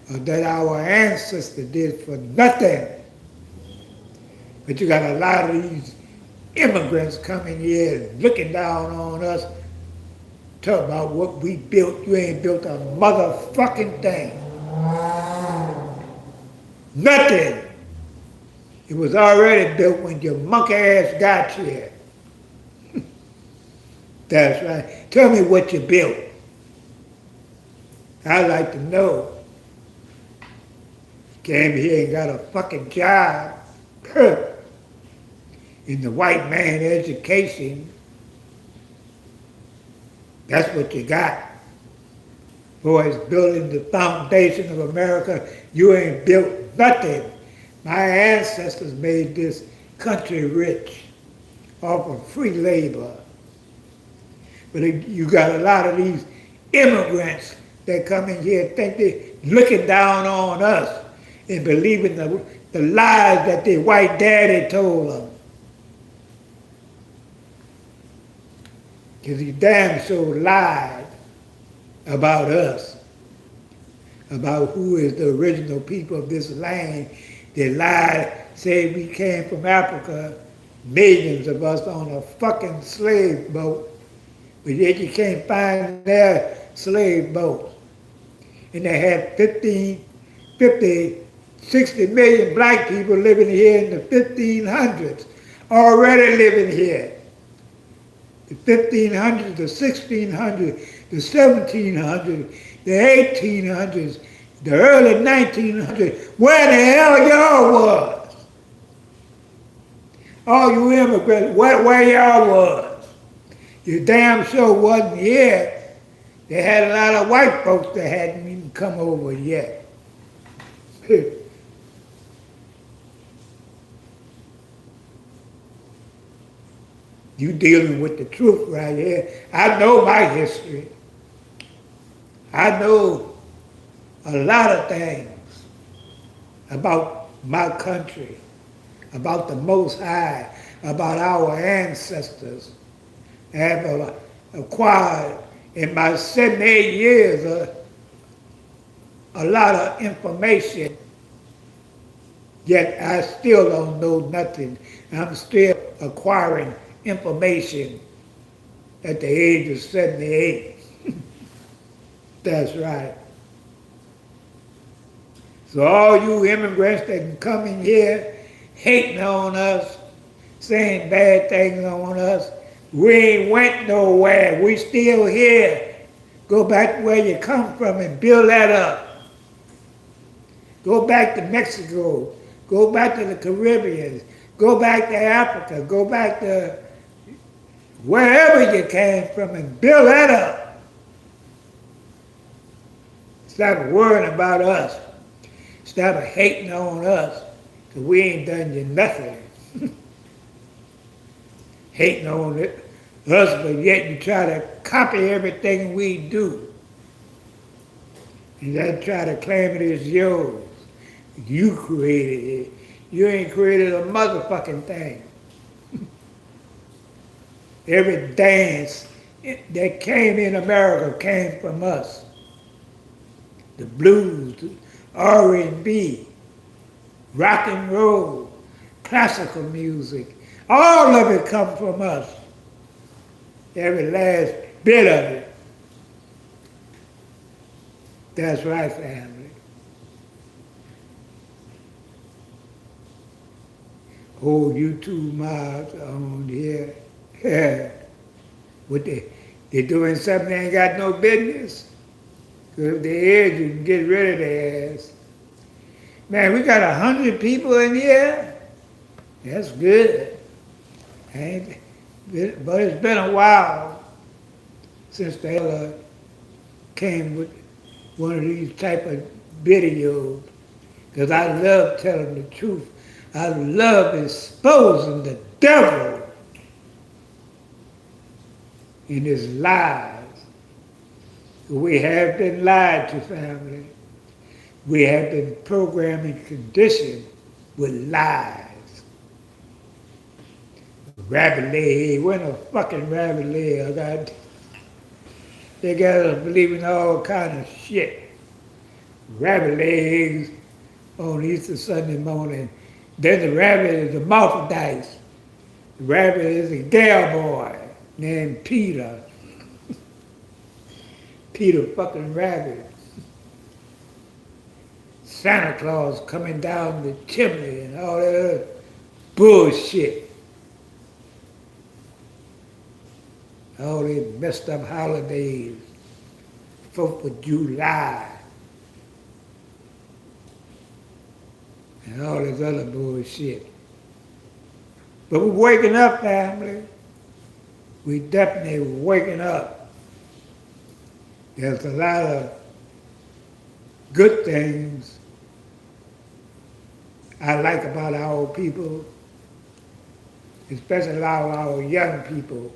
or that our ancestors did for nothing. But you got a lot of these immigrants coming here and looking down on us, talking about what we built. You ain't built a motherfucking thing. Nothing. It was already built when your monkey ass got here. That's right. Tell me what you built. I'd like to know. Came here and got a fucking job. In the white man education, that's what you got. Boys, building the foundation of America, you ain't built nothing. My ancestors made this country rich off of free labor. But you got a lot of these immigrants that come in here and think they're looking down on us and believing the lies that their white daddy told them. Because he damn sure lied about us, about who is the original people of this land, They lied, say we came from Africa, millions of us on a fucking slave boat, but yet you can't find their slave boats. And they had 60 million black people living here in the 1500s, already living here. The 1500s, the 1600s, the 1700s, the 1800s, the early 1900s, where the hell y'all was? All you immigrants, where y'all was? You damn sure wasn't here. They had a lot of white folks that hadn't even come over yet. You dealing with the truth right here. I know my history. I know a lot of things about my country, about the Most High, about our ancestors. I have acquired in my 78 years a lot of information, yet I still don't know nothing. I'm still acquiring information at the age of 78. That's right. So all you immigrants that can come in here hating on us, saying bad things on us, we ain't went nowhere. We still here. Go back to where you come from and build that up. Go back to Mexico. Go back to the Caribbean. Go back to Africa. Go back to wherever you came from and build that up. Stop worrying about us. Stop hating on us, because we ain't done you nothing. Hating on us, but yet you try to copy everything we do. You just try to claim it as yours. You created it. You ain't created a motherfucking thing. Every dance that came in America came from us. The blues, the R&B, rock and roll, classical music, all of it comes from us. Every last bit of it. That's right, family. Hold you two miles on here. What they doing something they ain't got no business? Because if they is, you can get rid of their ass. Man, we got 100 people in here. That's good. But it's been a while since they came with one of these type of videos. Because I love telling the truth. I love exposing the devil in his lies. We have been lied to, family. We have been programmed and conditioned with lies. Rabbit leg, when a fucking rabbit leg, they got us believing all kind of shit. Rabbit legs on Easter Sunday morning. Then the rabbit is a Morphodite. The rabbit is a gal boy named Peter. Peter fucking Rabbit. Santa Claus coming down the chimney and all that other bullshit. All these messed up holidays. 4th of July. And all this other bullshit. But we're waking up, family. We definitely waking up. There's a lot of good things I like about our people, especially our young people.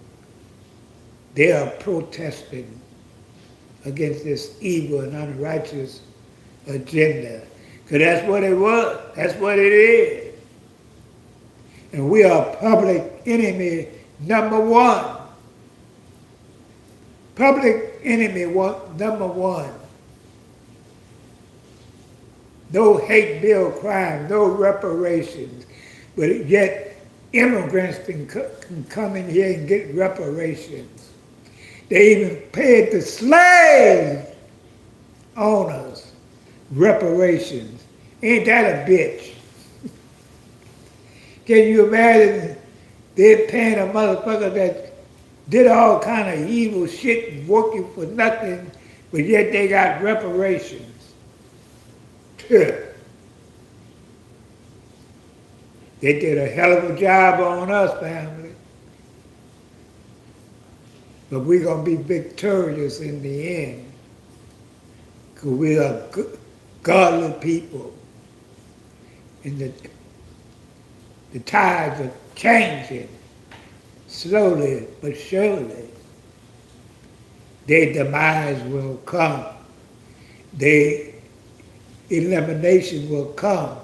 They are protesting against this evil and unrighteous agenda. Because that's what it was. That's what it is. And we are public enemy number one. Public enemy number one. no hate bill crime, no reparations. But yet immigrants can come in here and get reparations. They even paid the slave owners reparations. Ain't that a bitch? Can you imagine they're paying a motherfucker that did all kind of evil shit and working for nothing, but yet they got reparations? They did a hell of a job on us, family. But we're going to be victorious in the end. Because we are godly people. And the tides are changing. Slowly but surely. Their demise will come. Their elimination will come.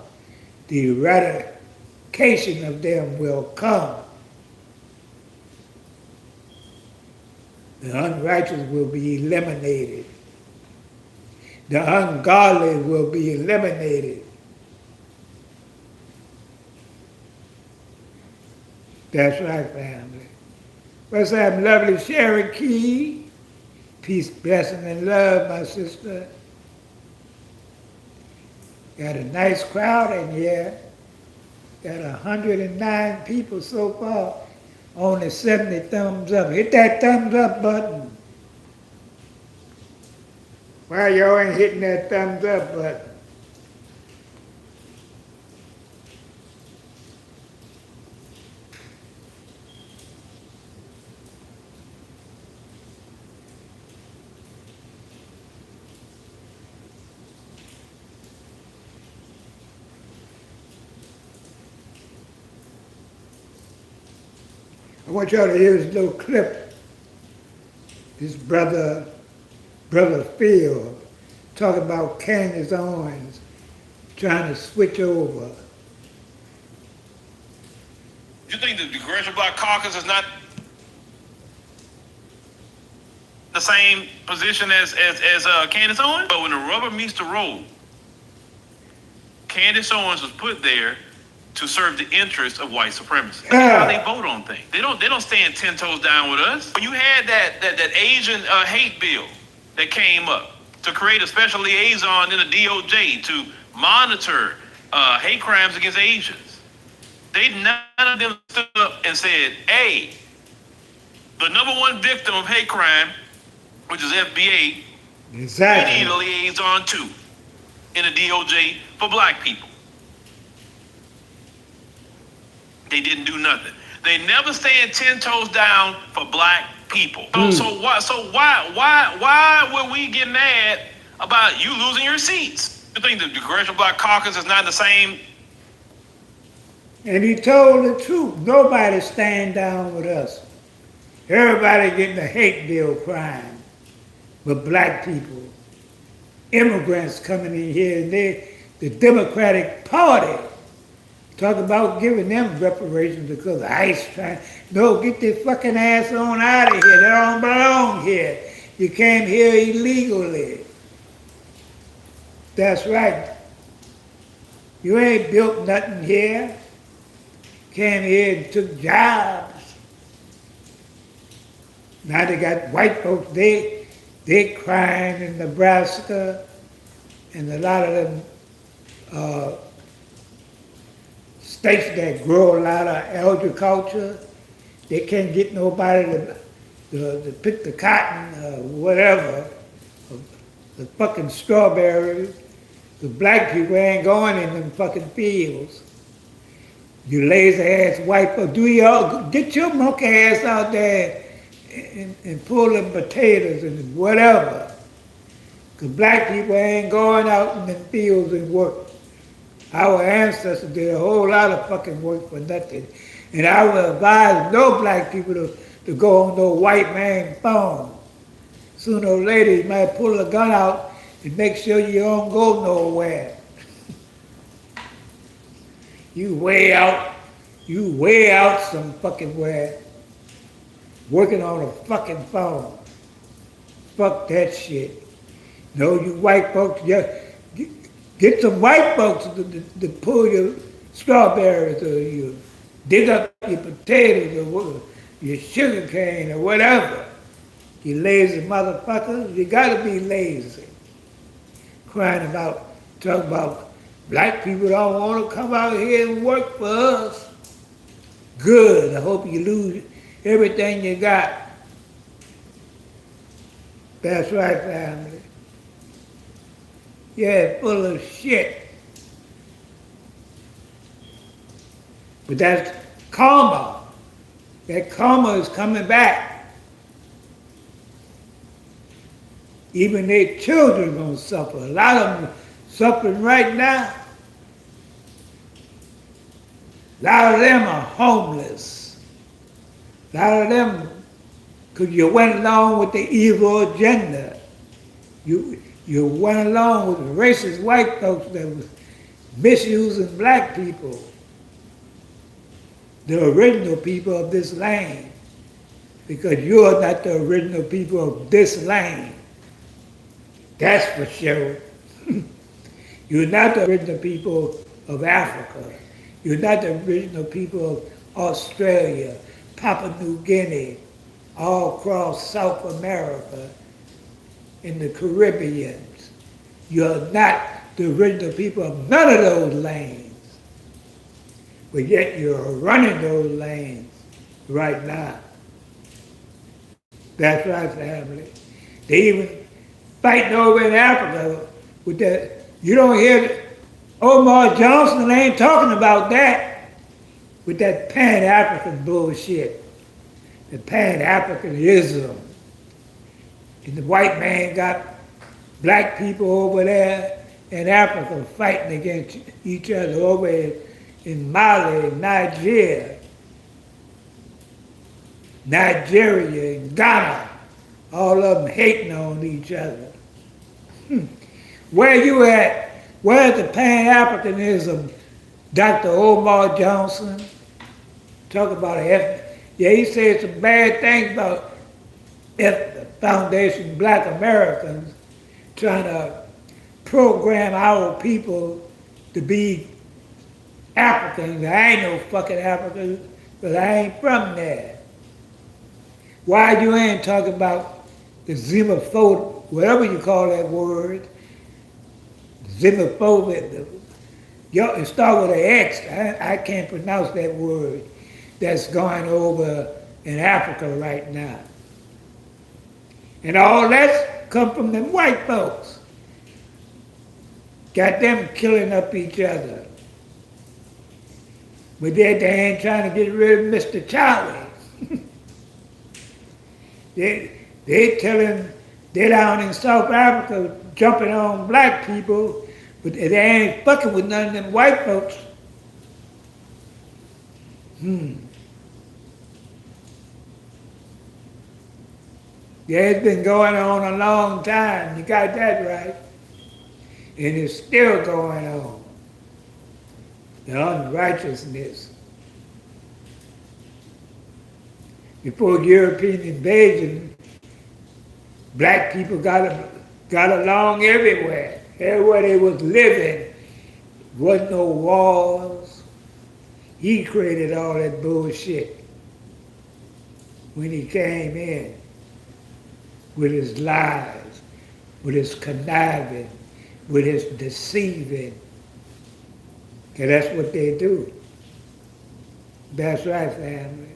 The eradication of them will come. The unrighteous will be eliminated. The ungodly will be eliminated. That's right, family. What's up, lovely Sharon Key? Peace, blessing, and love, my sister. Got a nice crowd in here. Got 109 people so far. Only 70 thumbs up. Hit that thumbs up button. Why y'all ain't hitting that thumbs up button? I want y'all to hear this little clip. This brother Phil, talking about Candace Owens trying to switch over. You think the Congressional Black Caucus is not the same position as Candace Owens? But when the rubber meets the road, Candace Owens was put there to serve the interests of white supremacy. That's how they vote on things. They don't stand 10 toes down with us. When you had that Asian hate bill that came up to create a special liaison in the DOJ to monitor hate crimes against Asians, none of them stood up and said, hey, the number one victim of hate crime, which is FBA, exactly. We need a liaison too in the DOJ for black people. They didn't do nothing. They never stand 10 toes down for black people. So why would we get mad about you losing your seats? You think the Congressional Black Caucus is not the same? And he told the truth. Nobody stand down with us. Everybody getting a hate bill crime. But black people, immigrants coming in here, and the Democratic Party talk about giving them reparations because of ICE trying. No, get this fucking ass on out of here. They don't belong here. You came here illegally. That's right. You ain't built nothing here. Came here and took jobs. Now they got white folks, they crying in Nebraska, and a lot of them states that grow a lot of agriculture. They can't get nobody to pick the cotton or whatever, the fucking strawberries. The black people ain't going in them fucking fields. You lazy ass white folks, get your monkey ass out there and pull them potatoes and whatever. Because black people ain't going out in them fields and work. Our ancestors did a whole lot of fucking work for nothing. And I would advise no black people to go on no white man phone. Sooner or later, you might pull a gun out and make sure you don't go nowhere. You way out some fucking where, working on a fucking phone. Fuck that shit. No, you white folks, Get some white folks to pull your strawberries or you dig up your potatoes or your sugar cane or whatever. You lazy motherfuckers, you gotta be lazy. Talking about black people don't want to come out here and work for us. Good, I hope you lose everything you got. That's right, family. Yeah, full of shit. But that's karma. That karma is coming back. Even their children gonna suffer. A lot of them are suffering right now. A lot of them are homeless. A lot of them, because you went along with the evil agenda. You went along with the racist white folks that was misusing black people, the original people of this land, because you're not the original people of this land. That's for sure. You're not the original people of Africa. You're not the original people of Australia, Papua New Guinea, all across South America, in the Caribbean. You're not the original people of none of those lands. But yet you're running those lands right now. That's right, family. They even fighting over in Africa with that. You don't hear Omar Johnson ain't talking about that with that Pan-African bullshit, the Pan-Africanism. And the white man got black people over there in Africa fighting against each other over in Mali, Nigeria, and Ghana, all of them hating on each other. Where you at? Where's the Pan-Africanism, Dr. Omar Johnson? Talk about it. Yeah, he said some bad things about the Foundation Black Americans trying to program our people to be Africans. I ain't no fucking African, because I ain't from there. Why you ain't talking about the xenophobe, whatever you call that word, xenophobic, it start with an X, I can't pronounce that word, that's going over in Africa right now. And all that's come from them white folks. Got them killing up each other. But they ain't trying to get rid of Mr. Charlie. they telling, they down in South Africa jumping on black people, but they ain't fucking with none of them white folks. Yeah, it's been going on a long time. You got that right. And it's still going on. The unrighteousness. Before European invasion, black people got along everywhere. Everywhere they was living, wasn't no wars. He created all that bullshit when he came in with his lies, with his conniving, with his deceiving. Because that's what they do. That's right, family.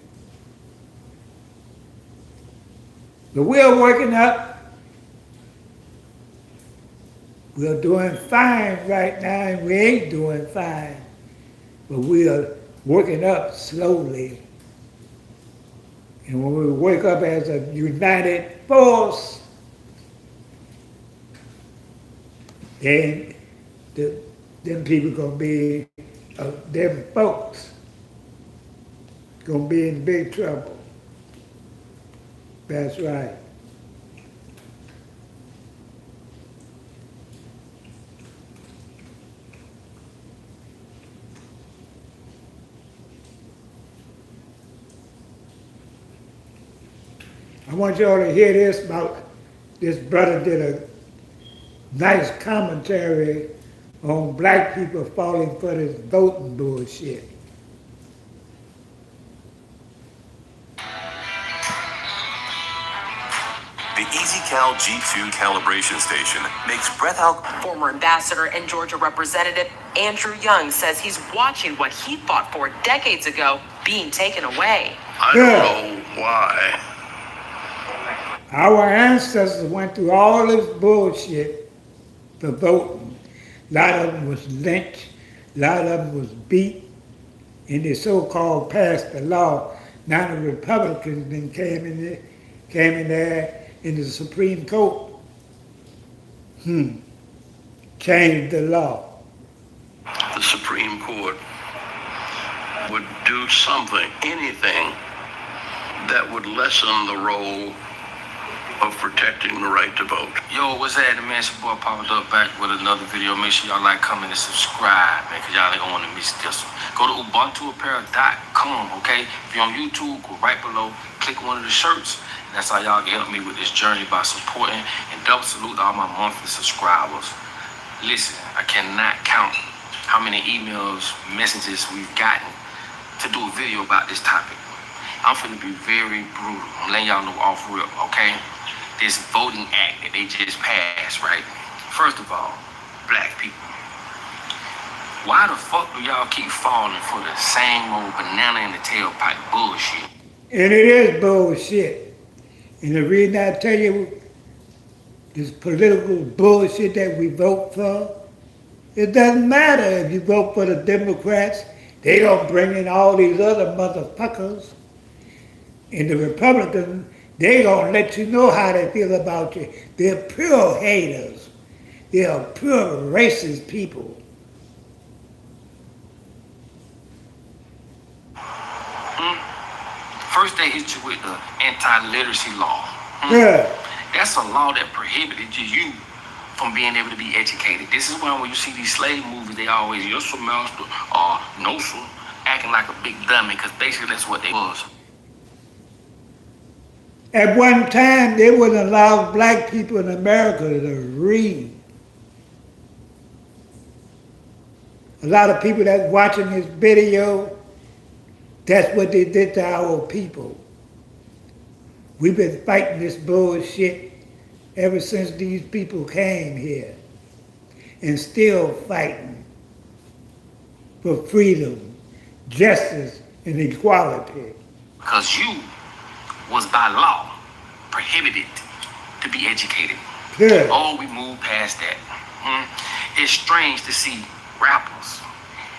But we're working up. We're doing fine right now, and we ain't doing fine. But we are working up slowly. And when we wake up as a united force, then them people gonna be, them folks gonna be in big trouble. That's right. I want y'all to hear this about, this brother did a nice commentary on black people falling for this voting bullshit. The EasyCal G2 calibration station makes breath alcohol. Former ambassador and Georgia Representative Andrew Young says he's watching what he fought for decades ago being taken away. I don't know why. Our ancestors went through all this bullshit for voting. A lot of them was lynched, a lot of them was beat, and they so-called passed the law. Now the Republicans then came in there in the Supreme Court. Changed the law. The Supreme Court would do something, anything, that would lessen the role of protecting the right to vote. Yo, what's happening, man? It's your boy Papa Duck back with another video. Make sure y'all like, comment, and subscribe, man, because y'all ain't gonna want to miss this one. Go to ubuntuapparel.com, okay? If you're on YouTube, go right below, click one of the shirts. And that's how y'all can help me with this journey by supporting, and double salute all my monthly subscribers. Listen, I cannot count how many emails, messages we've gotten to do a video about this topic. I'm finna be very brutal. I'm letting y'all know off rip, okay? This voting act that they just passed, right? First of all, black people. Why the fuck do y'all keep falling for the same old banana in the tailpipe bullshit? And it is bullshit. And the reason I tell you this political bullshit that we vote for, it doesn't matter if you vote for the Democrats, they gonna bring in all these other motherfuckers. And the Republicans, they gonna let you know how they feel about you. They're pure haters. They are pure racist people. First they hit you with the anti-literacy law. Yeah. That's a law that prohibited you from being able to be educated. This is why when you see these slave movies, they always, yes sir, master, or no sir, acting like a big dummy, because basically that's what they was. At one time, they wouldn't allow black people in America to read. A lot of people that's watching this video, that's what they did to our people. We've been fighting this bullshit ever since these people came here, and still fighting for freedom, justice, and equality. Because you was by law prohibited to be educated. Yeah. Oh, we moved past that. It's strange to see rappers,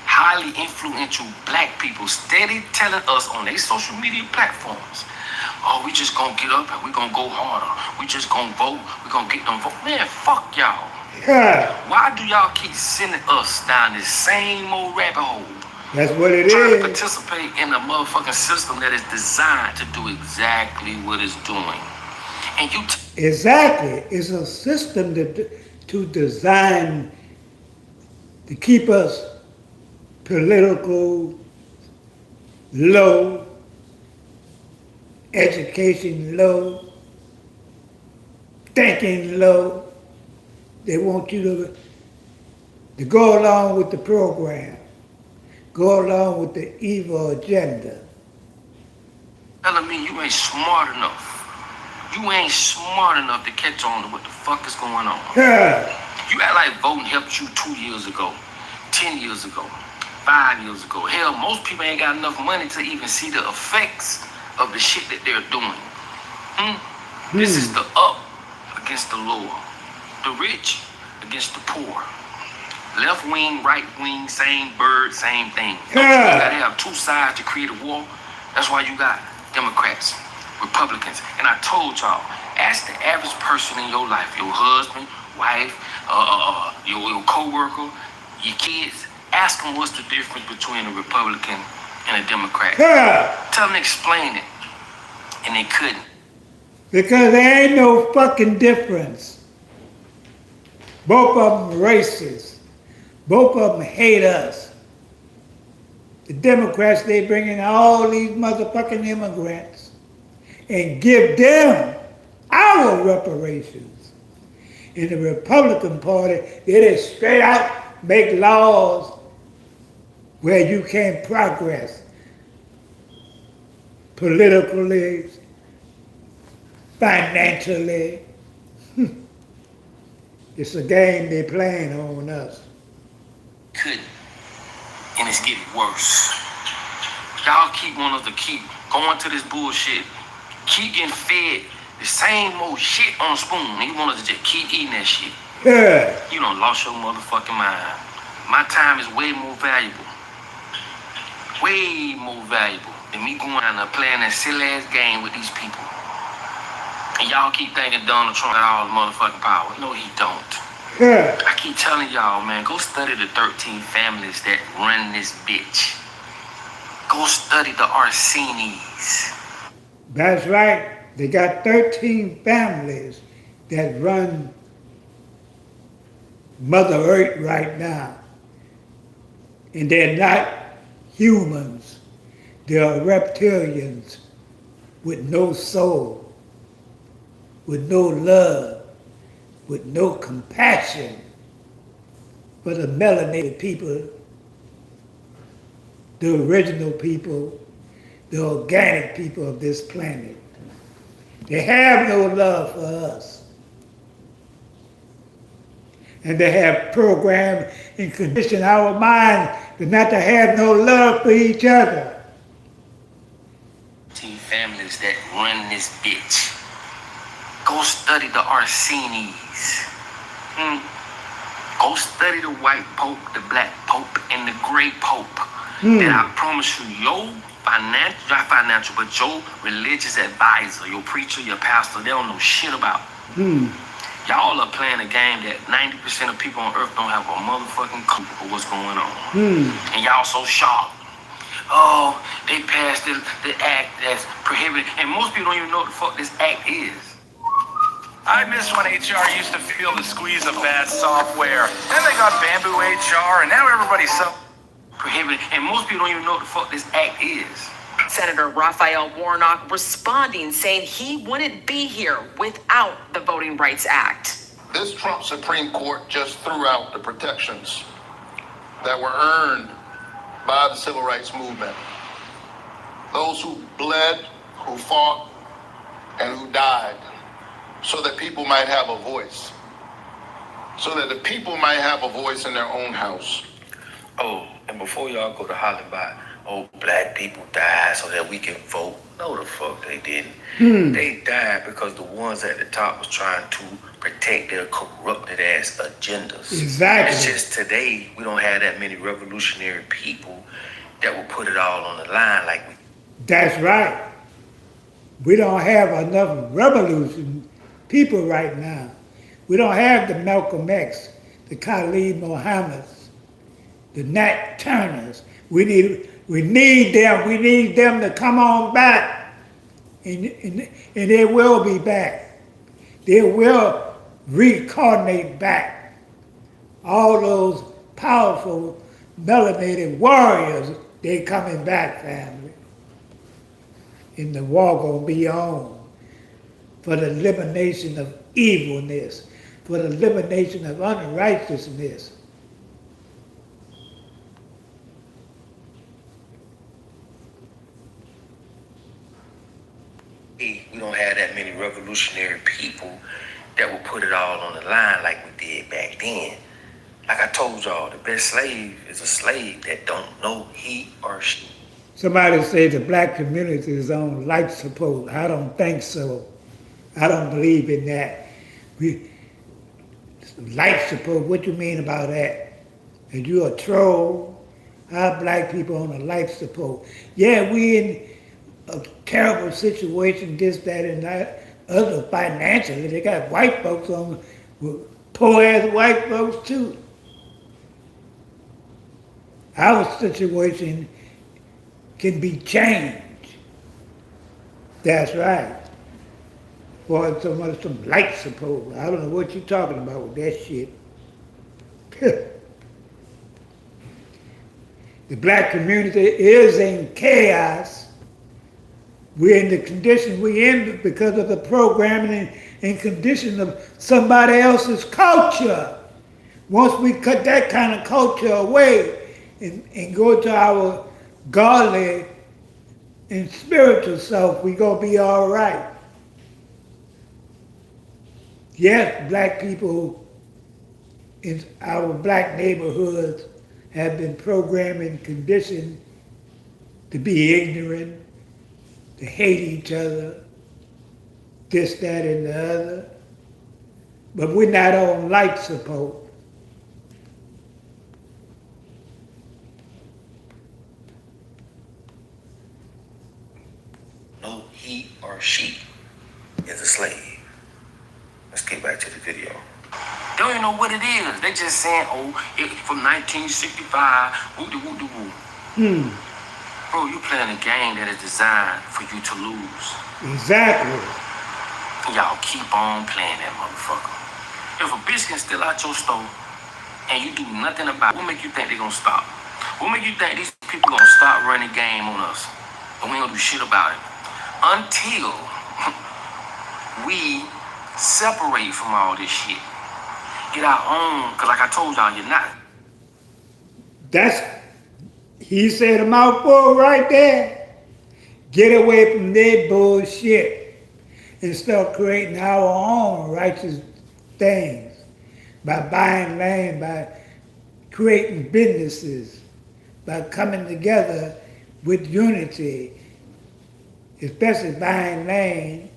highly influential black people, steady telling us on their social media platforms, oh, we just gonna get up and we gonna go harder. We just gonna vote. We gonna get them vote. Man, fuck y'all. Yeah. Why do y'all keep sending us down this same old rabbit hole? That's what it Trying is. to participate in a motherfucking system that is designed to do exactly what it's doing. And you Exactly. It's a system to design to keep us political, low, education low, thinking low. They want you to go along with the program, go along with the evil agenda. telling me you ain't smart enough. You ain't smart enough to catch on to what the fuck is going on. Yeah. You act like voting helped you 2 years ago, 10 years ago, 5 years ago. Hell, most people ain't got enough money to even see the effects of the shit that they're doing. This is the up against the lower. The rich against the poor. Left wing, right wing, same bird, same thing. You gotta have two sides to create a war. That's why you got Democrats, Republicans. And I told y'all, ask the average person in your life, your husband, wife, your co-worker, your kids, ask them what's the difference between a Republican and a Democrat. Tell them to explain it. And they couldn't. Because there ain't no fucking difference. Both of them racist. Both of them hate us. The Democrats, they bring in all these motherfucking immigrants and give them our reparations. In the Republican Party, they just straight out make laws where you can't progress politically, financially. It's a game they're playing on us. Couldn't. And it's getting worse. Y'all keep wanting us to keep going to this bullshit. Keep getting fed the same old shit on a spoon. You want us to just keep eating that shit. Yeah. You done lost your motherfucking mind. My time is way more valuable. Way more valuable than me going out and playing that silly ass game with these people. And y'all keep thinking Donald Trump got all the motherfucking power. No, he don't. Yeah. I keep telling y'all, man, go study the 13 families that run this bitch. Go study the Arsenis. That's right. They got 13 families that run Mother Earth right now. And they're not humans. They are reptilians with no soul, with no love, with no compassion for the melanated people, the original people, the organic people of this planet. They have no love for us. And they have programmed and conditioned our mind to not to have no love for each other. 13 families that run this bitch. Go study the Arsenis. Go study the white pope, the black pope, and the gray pope. That I promise you, your not financial, but your religious advisor, your preacher, your pastor, they don't know shit about. Y'all are playing a game that 90% of people on earth don't have a motherfucking clue of what's going on. And y'all so sharp. Oh, they passed the act that's prohibited. And most people don't even know what the fuck this act is. I miss when HR used to feel the squeeze of bad software. Then they got Bamboo HR, and now everybody's so prohibited. And most people don't even know what the fuck this act is. Senator Raphael Warnock responding, saying he wouldn't be here without the Voting Rights Act. This Trump Supreme Court just threw out the protections that were earned by the civil rights movement. Those who bled, who fought, and who died, so that people might have a voice. So that the people might have a voice in their own house. Oh, and before y'all go to hollering about, oh, black people died so that we can vote. No, the fuck they didn't. They died because the ones at the top was trying to protect their corrupted ass agendas. Exactly. It's just today we don't have that many revolutionary people that will put it all on the line like we. That's right. We don't have enough revolution people right now. We don't have the Malcolm X, the Khalid Muhammad's, the Nat Turners. We need them. We need them to come on back. And they will be back. They will reincarnate back. All those powerful melanated warriors, they coming back, family. And the war gonna be on for the elimination of evilness, for the elimination of unrighteousness. We don't have that many revolutionary people that will put it all on the line like we did back then. Like I told y'all, the best slave is a slave that don't know he or she. Somebody say the black community is on life support. I don't think so. I don't believe in that. Life support, what you mean about that? Are you a troll? How black people on a life support? Yeah, we in a terrible situation, this, that, and that, other financially. They got white folks on, poor ass white folks too. Our situation can be changed. That's right. Boy, some light support. I don't know what you're talking about with that shit. The black community is in chaos. We're in the condition we're in because of the programming and condition of somebody else's culture. Once we cut that kind of culture away and go to our godly and spiritual self, we gonna be all right. Yes, black people in our black neighborhoods have been programmed and conditioned to be ignorant, to hate each other, this, that, and the other. But we're not on life support. No, he or she is a slave. Let's get back to the video. They don't even know what it is. They just saying, oh, it, from 1965, woo-de-woo-de-woo. Bro, you playing a game that is designed for you to lose. Exactly. Y'all keep on playing that motherfucker. If a bitch can steal out your store and you do nothing about it, what make you think they gonna stop? What make you think these people gonna stop running game on us? And we ain't gonna do shit about it. Until we separate from all this shit. Get our own, because like I told y'all, you're not. He said a mouthful right there. Get away from their bullshit and start creating our own righteous things by buying land, by creating businesses, by coming together with unity, especially buying land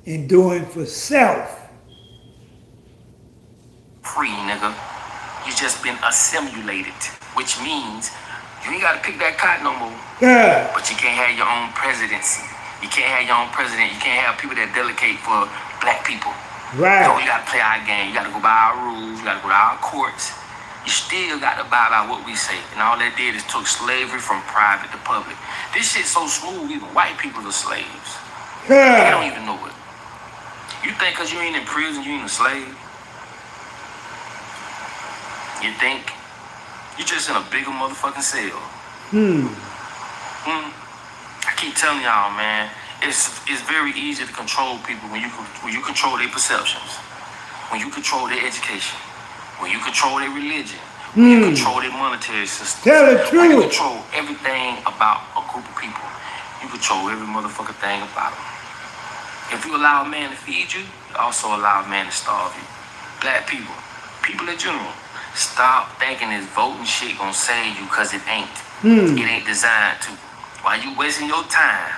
and doing for self. Free, nigga. You just been assimilated, which means you ain't gotta pick that cotton no more. Yeah. But you can't have your own presidency. You can't have your own president. You can't have people that delegate for black people. Right. So you gotta play our game. You gotta go by our rules. You gotta go to our courts. You still gotta abide by what we say. And all that did is took slavery from private to public. This shit's so smooth, even white people are slaves. Yeah. They don't even know it. You think because you ain't in prison, you ain't a slave? You think? You just in a bigger motherfucking cell. I keep telling y'all, man, it's very easy to control people when you control their perceptions, when you control their education, when you control their religion, when you control their monetary system. Tell the truth. When you control everything about a group of people, you control every motherfucking thing about them. If you allow a man to feed you, you also allow a man to starve you. Black people, people in general, stop thinking this voting shit gonna save you, cause it ain't. It ain't designed to. While you wasting your time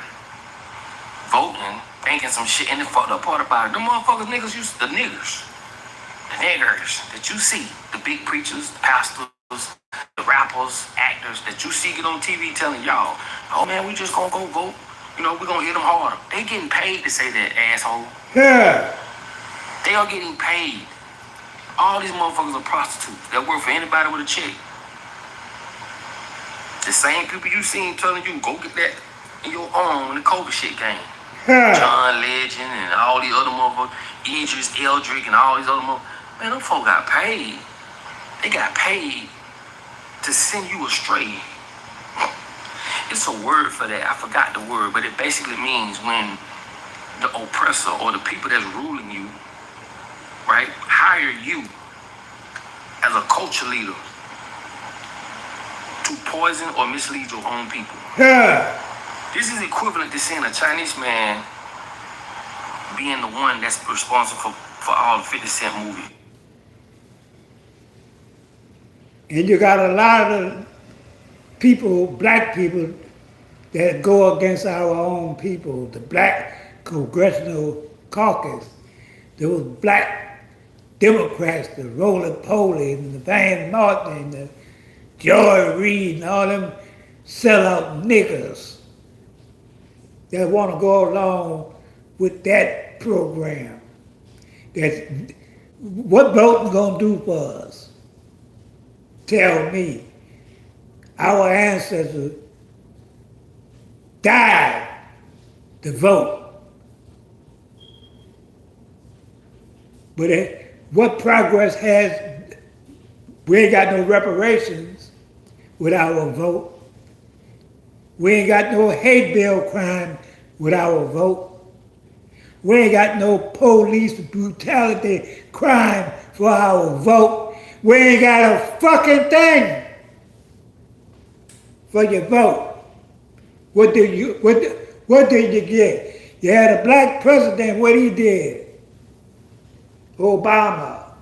voting, thinking some shit, and the fucked up part about it, them motherfuckers niggas, the niggers that you see, the big preachers, the pastors, the rappers, actors that you see get on TV telling y'all, oh man, we just gonna go vote. You know, we gonna hit them harder. They getting paid to say that, asshole. Yeah. They are getting paid. All these motherfuckers are prostitutes that work for anybody with a check. The same people you seen telling you, go get that in your own when the COVID shit came. John Legend and all these other motherfuckers, Idris Eldrick and all these other motherfuckers. Man, them folks got paid. They got paid to send you astray. It's a word for that. I forgot the word, but it basically means when the oppressor or the people that's ruling you, right, hire you as a culture leader to poison or mislead your own people. Yeah. This is equivalent to seeing a Chinese man being the one that's responsible for all the 50 Cent movies. And you got a lot of people, black people, that go against our own people. The Black Congressional Caucus, those black Democrats, the Roly-Poly and the Van Martin and the Joy Reid and all them sellout niggas that want to go along with that program. That's what voting gonna do for us? Tell me. Our ancestors died to vote. But what progress has, we ain't got no reparations with our vote. We ain't got no hate bill crime with our vote. We ain't got no police brutality crime for our vote. We ain't got a fucking thing for your vote. What did you get? You had a black president, what he did? Obama.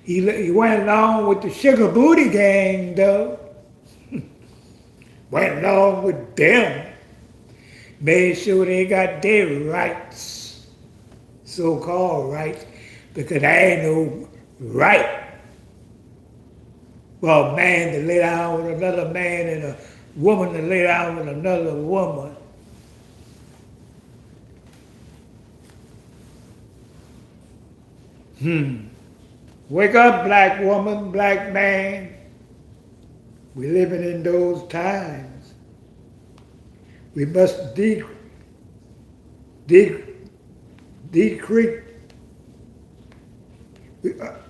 He went along with the sugar booty gang, though. Went along with them. Made sure they got their rights, so-called rights, because there ain't no right for a man to lay down with another man and a woman to lay down with another woman. Wake up, black woman, black man. We're living in those times. We must decrease. In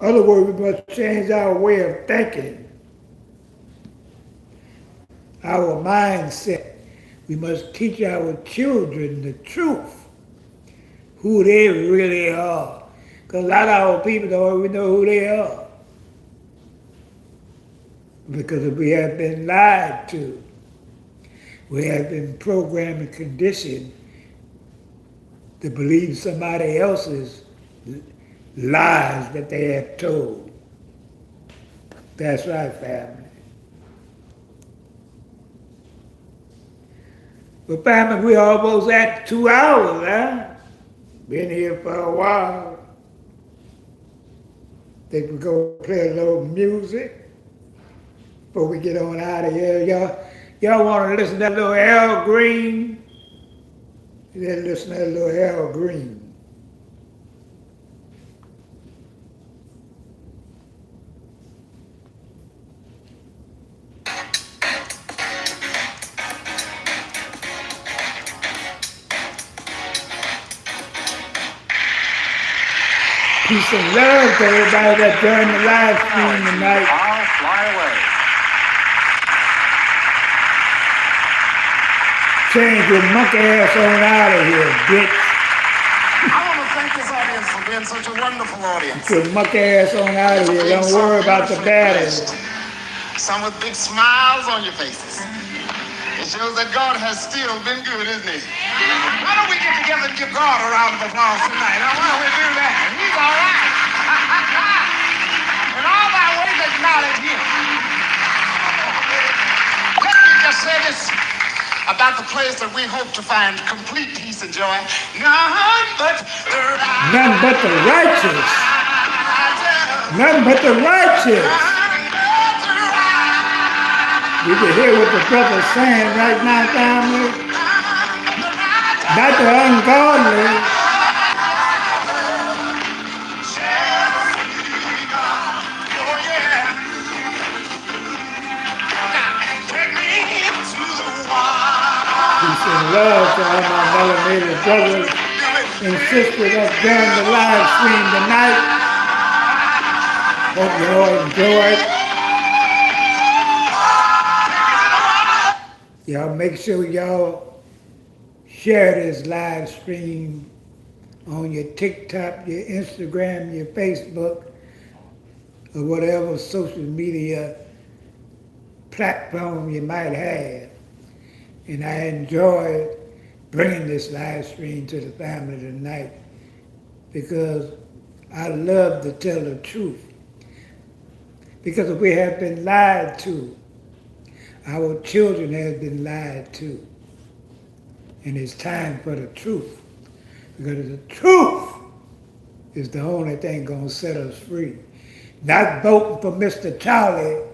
other words, we must change our way of thinking, our mindset. We must teach our children the truth, who they really are. Because a lot of our people don't even know who they are. Because we have been lied to. We have been programmed and conditioned to believe somebody else's lies that they have told. That's right, family. But family, we're almost at 2 hours, huh? Been here for a while. Think we're gonna play a little music before we get on out of here, Y'all want to listen to that little Al Green? Then listen to that little Al Green. Peace and love to everybody that joined the live stream tonight. I'll fly away. Change your monkey ass on out of here, bitch. I want to thank this audience for being such a wonderful audience. Get your monkey ass on out of here. Don't worry about the battery. Some with big smiles on your faces. It shows that God has still been good, isn't he? Why don't we get together and give God a round of applause tonight? Now, why don't we do that? He's all right. In all thy ways, acknowledge him. Let me just say this about the place that we hope to find complete peace and joy. None but the righteous. None but the righteous. You can hear what the brother's saying right now, family. Not the ungodly. Peace and love to all my melanated brothers and sisters that joined the live stream tonight. Hope you all enjoyed. Y'all make sure y'all share this live stream on your TikTok, your Instagram, your Facebook, or whatever social media platform you might have. And I enjoyed bringing this live stream to the family tonight because I love to tell the truth. Because we have been lied to. Our children have been lied to. And it's time for the truth. Because the truth is the only thing going to set us free. Not voting for Mr. Charlie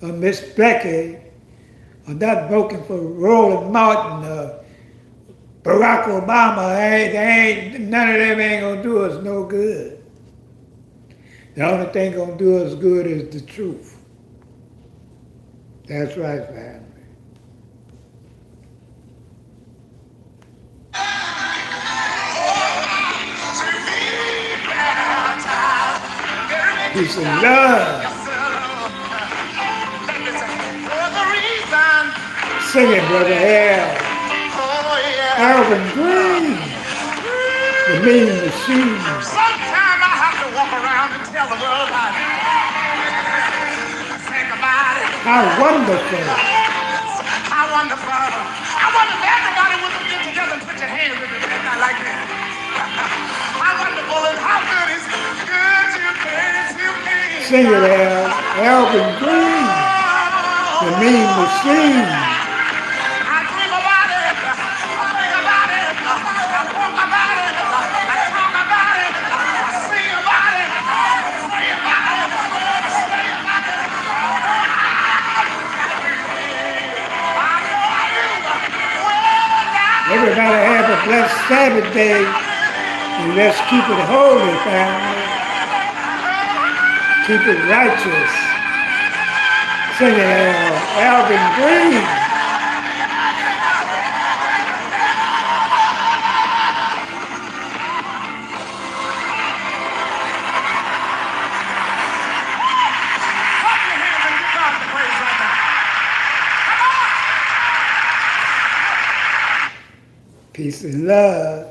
or Miss Becky, or not voting for Roland Martin or Barack Obama. None of them ain't going to do us no good. The only thing going to do us good is the truth. That's right, family. Peace and love. Sing it, Brother Al. Alvin Green. The Mean Machine. Sometime I have to walk around and tell the world about it. Think about it. How wonderful. How wonderful. I wonder if everybody would get together and put your hands in the air like this. How wonderful and how good is good you me. Sing it, Al. Alvin Green. The Mean Machine. I dream about it. I think about it. I talk about it. I talk about it. I sing about it. Pray about it. Say about it. Everybody have a blessed Sabbath day, and let's keep it holy, family. Keep it righteous. Sing it, Alvin Green. Peace and love.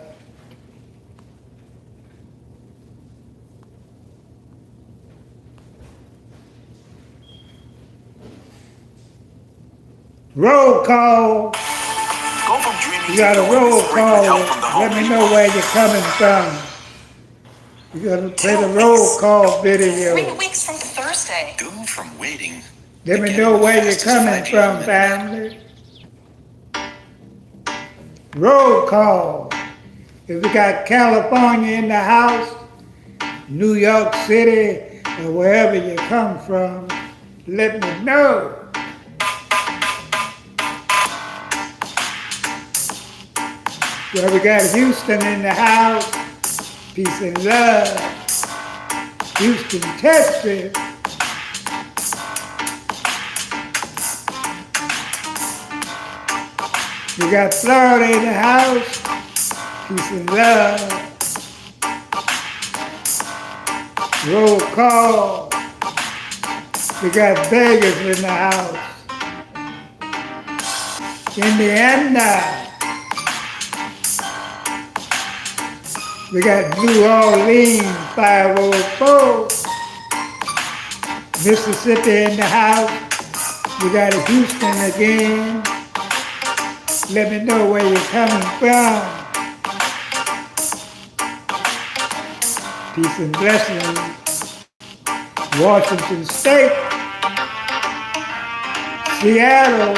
Roll call. Go from dreaming You got a roll call. Let me know where you're coming from. You gotta play the roll call video. 3 weeks from Thursday. Go from waiting. Let me know where you're coming from, family. Roll call. If we got California in the house, New York City, or wherever you come from, let me know. Well, we got Houston in the house. Peace and love. Houston, Texas. We got Florida in the house. Peace and love. Roll call. We got Vegas in the house. Indiana. We got New Orleans, 504. Mississippi in the house. We got Houston again. Let me know where you're coming from. Peace and blessings. Washington State. Seattle.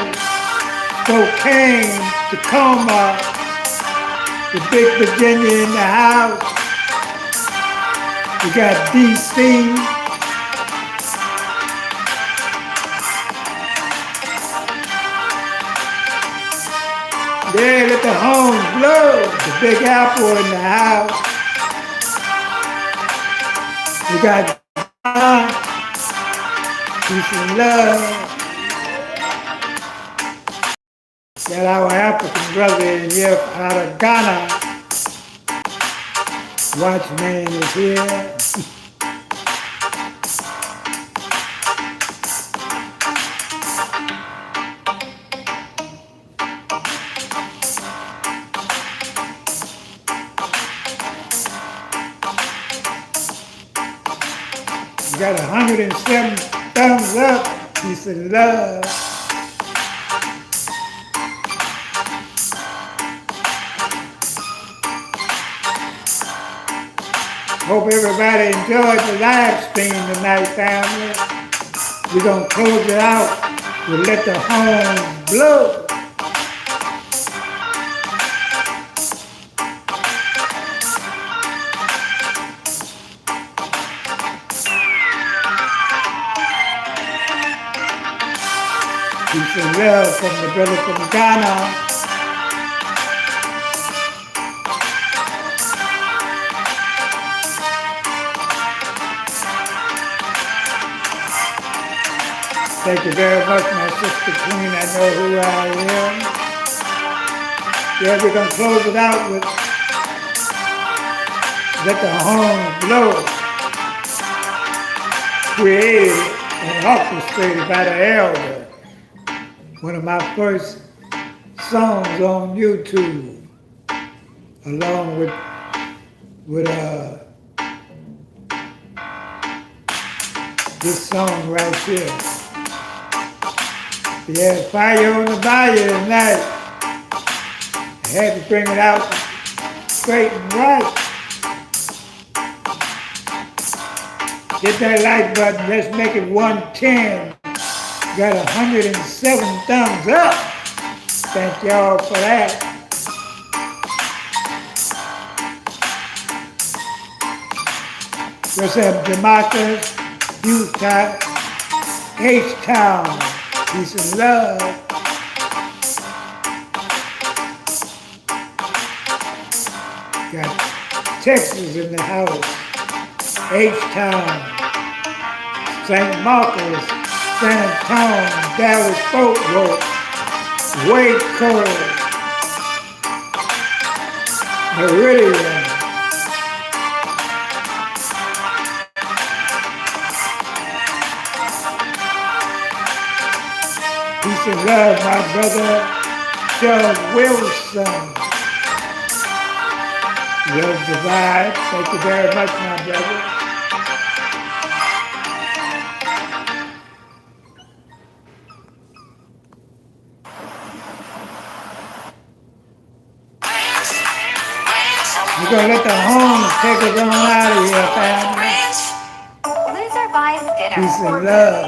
Spokane. Tacoma. The Big Virginia in the house. We got D.C. Yeah, let the horns blow. The Big Apple in the house. We got peace and love. Got our African brother in here out of Ghana. Watchman is here. We got 107 thumbs up. Peace and love. Hope everybody enjoyed the live stream tonight, family. We're going to close it out. We'll let the horns blow. Peace and love from the brother from Ghana. Thank you very much, my sister Queen. I know who I am. Yeah, we're going to close it out with Let the Horns Blow. Created and orchestrated by the Elder. One of my first songs on YouTube, along with with this song right here. Yeah, fire on the bayou tonight. I had to bring it out straight and right. Hit that like button. Let's make it 110. Got 107 thumbs up. Thank y'all for that. What's up, Jamaica, Utah, H-Town, peace and love. Got Texas in the house, H-Town, St. Marcos, San Antonio, Dallas, Fort Worth, Waco, Meridian. Peace and love, my brother, Charles Wilson. Love the vibe. Thank you very much, my brother. We're going to let the homes take us on out of here, family. Loser buys dinner. Peace and love.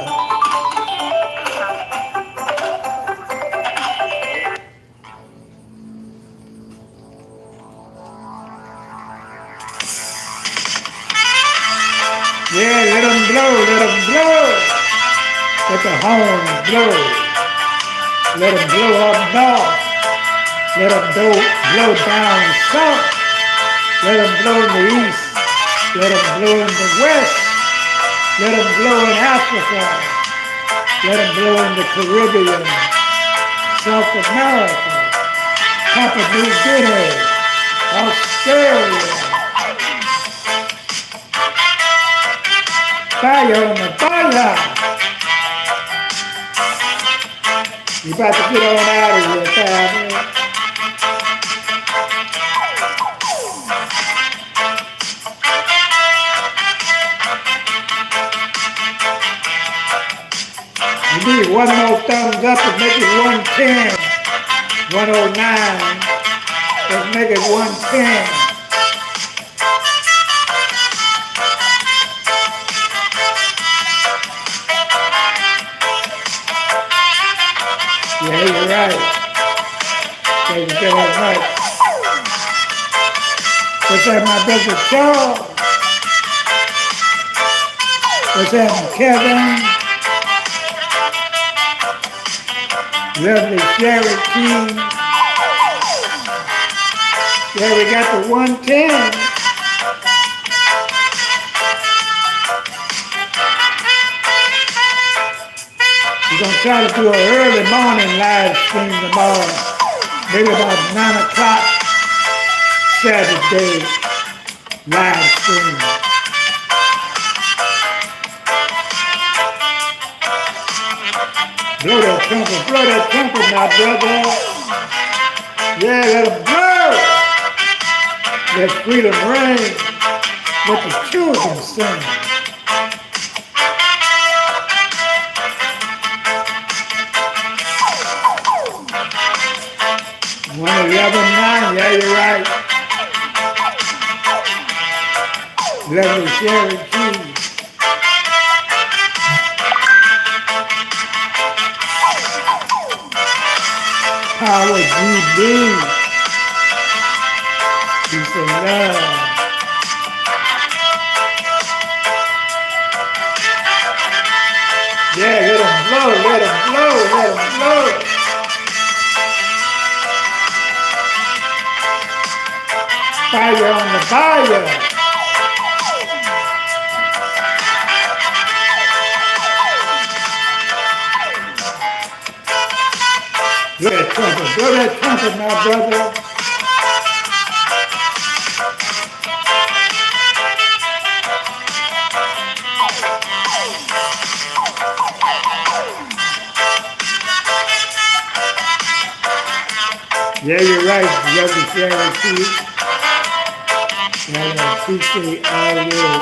Yeah, let them blow, let them blow. Let the horns blow. Let them blow up north. Let them blow down south. Let them blow in the east. Let them blow in the west. Let them blow in Africa. Let them blow in the Caribbean, South America, Papua New Guinea, Australia. Fire on the fire. You about to get on out of here, family. You need one more thumbs up and make it 110. 109. Let's make it 110. Yeah, you're right. Thank you very much. What's that, my brother Charles? What's that, Kevin? Lovely Sherry King. Yeah, we got the 110. We're going to try to do an early morning live stream tomorrow, maybe about 9 o'clock Saturday live stream. Blow that trumpet, my brother. Yeah, let them blow. Let freedom reign. Let the children sing. 111.9, yeah, you're right. Lovely Sherry Keys. Power GB. Peace and love. Yeah, let them blow, let them blow, let them blow. Fire on the fire. Blow that trumpet, my brother. Yeah, you're right, lovely Sherry Keys. And I appreciate all your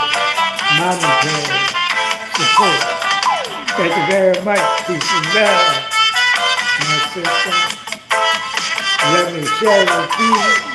monetary support. Thank you very much. Peace and love, my sister. Let me share with you.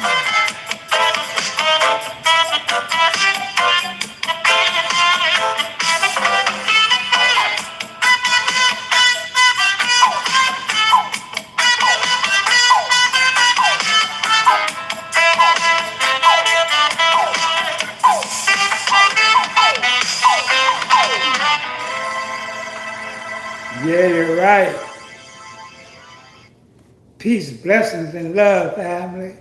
Yeah, you're right. Peace, blessings, and love, family.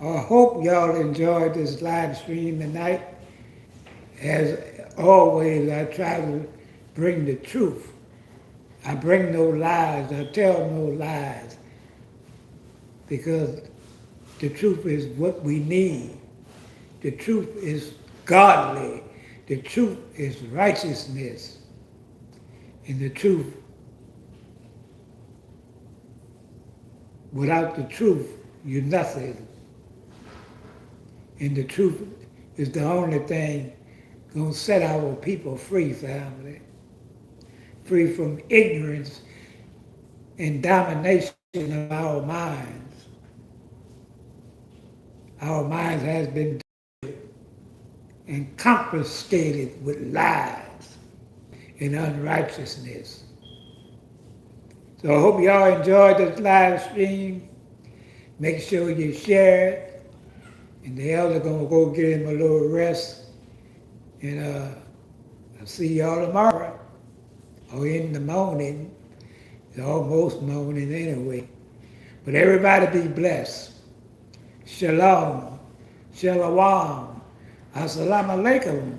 I hope y'all enjoyed this live stream tonight. As always, I try to bring the truth. I bring no lies. I tell no lies. Because the truth is what we need. The truth is godly. The truth is righteousness. And the truth, without the truth, you're nothing. And the truth is the only thing gonna set our people free, family. Free from ignorance and domination of our minds. Our minds has been and confiscated with lies and unrighteousness. So I hope y'all enjoyed this live stream. Make sure you share it. And the elder gonna go get him a little rest. And I'll see y'all tomorrow. Or in the morning. It's almost morning anyway. But everybody be blessed. Shalom. Shalom. Assalamu alaikum.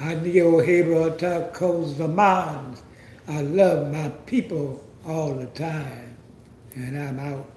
Anio Hebrew Takos Zaman. I love my people all the time. And I'm out.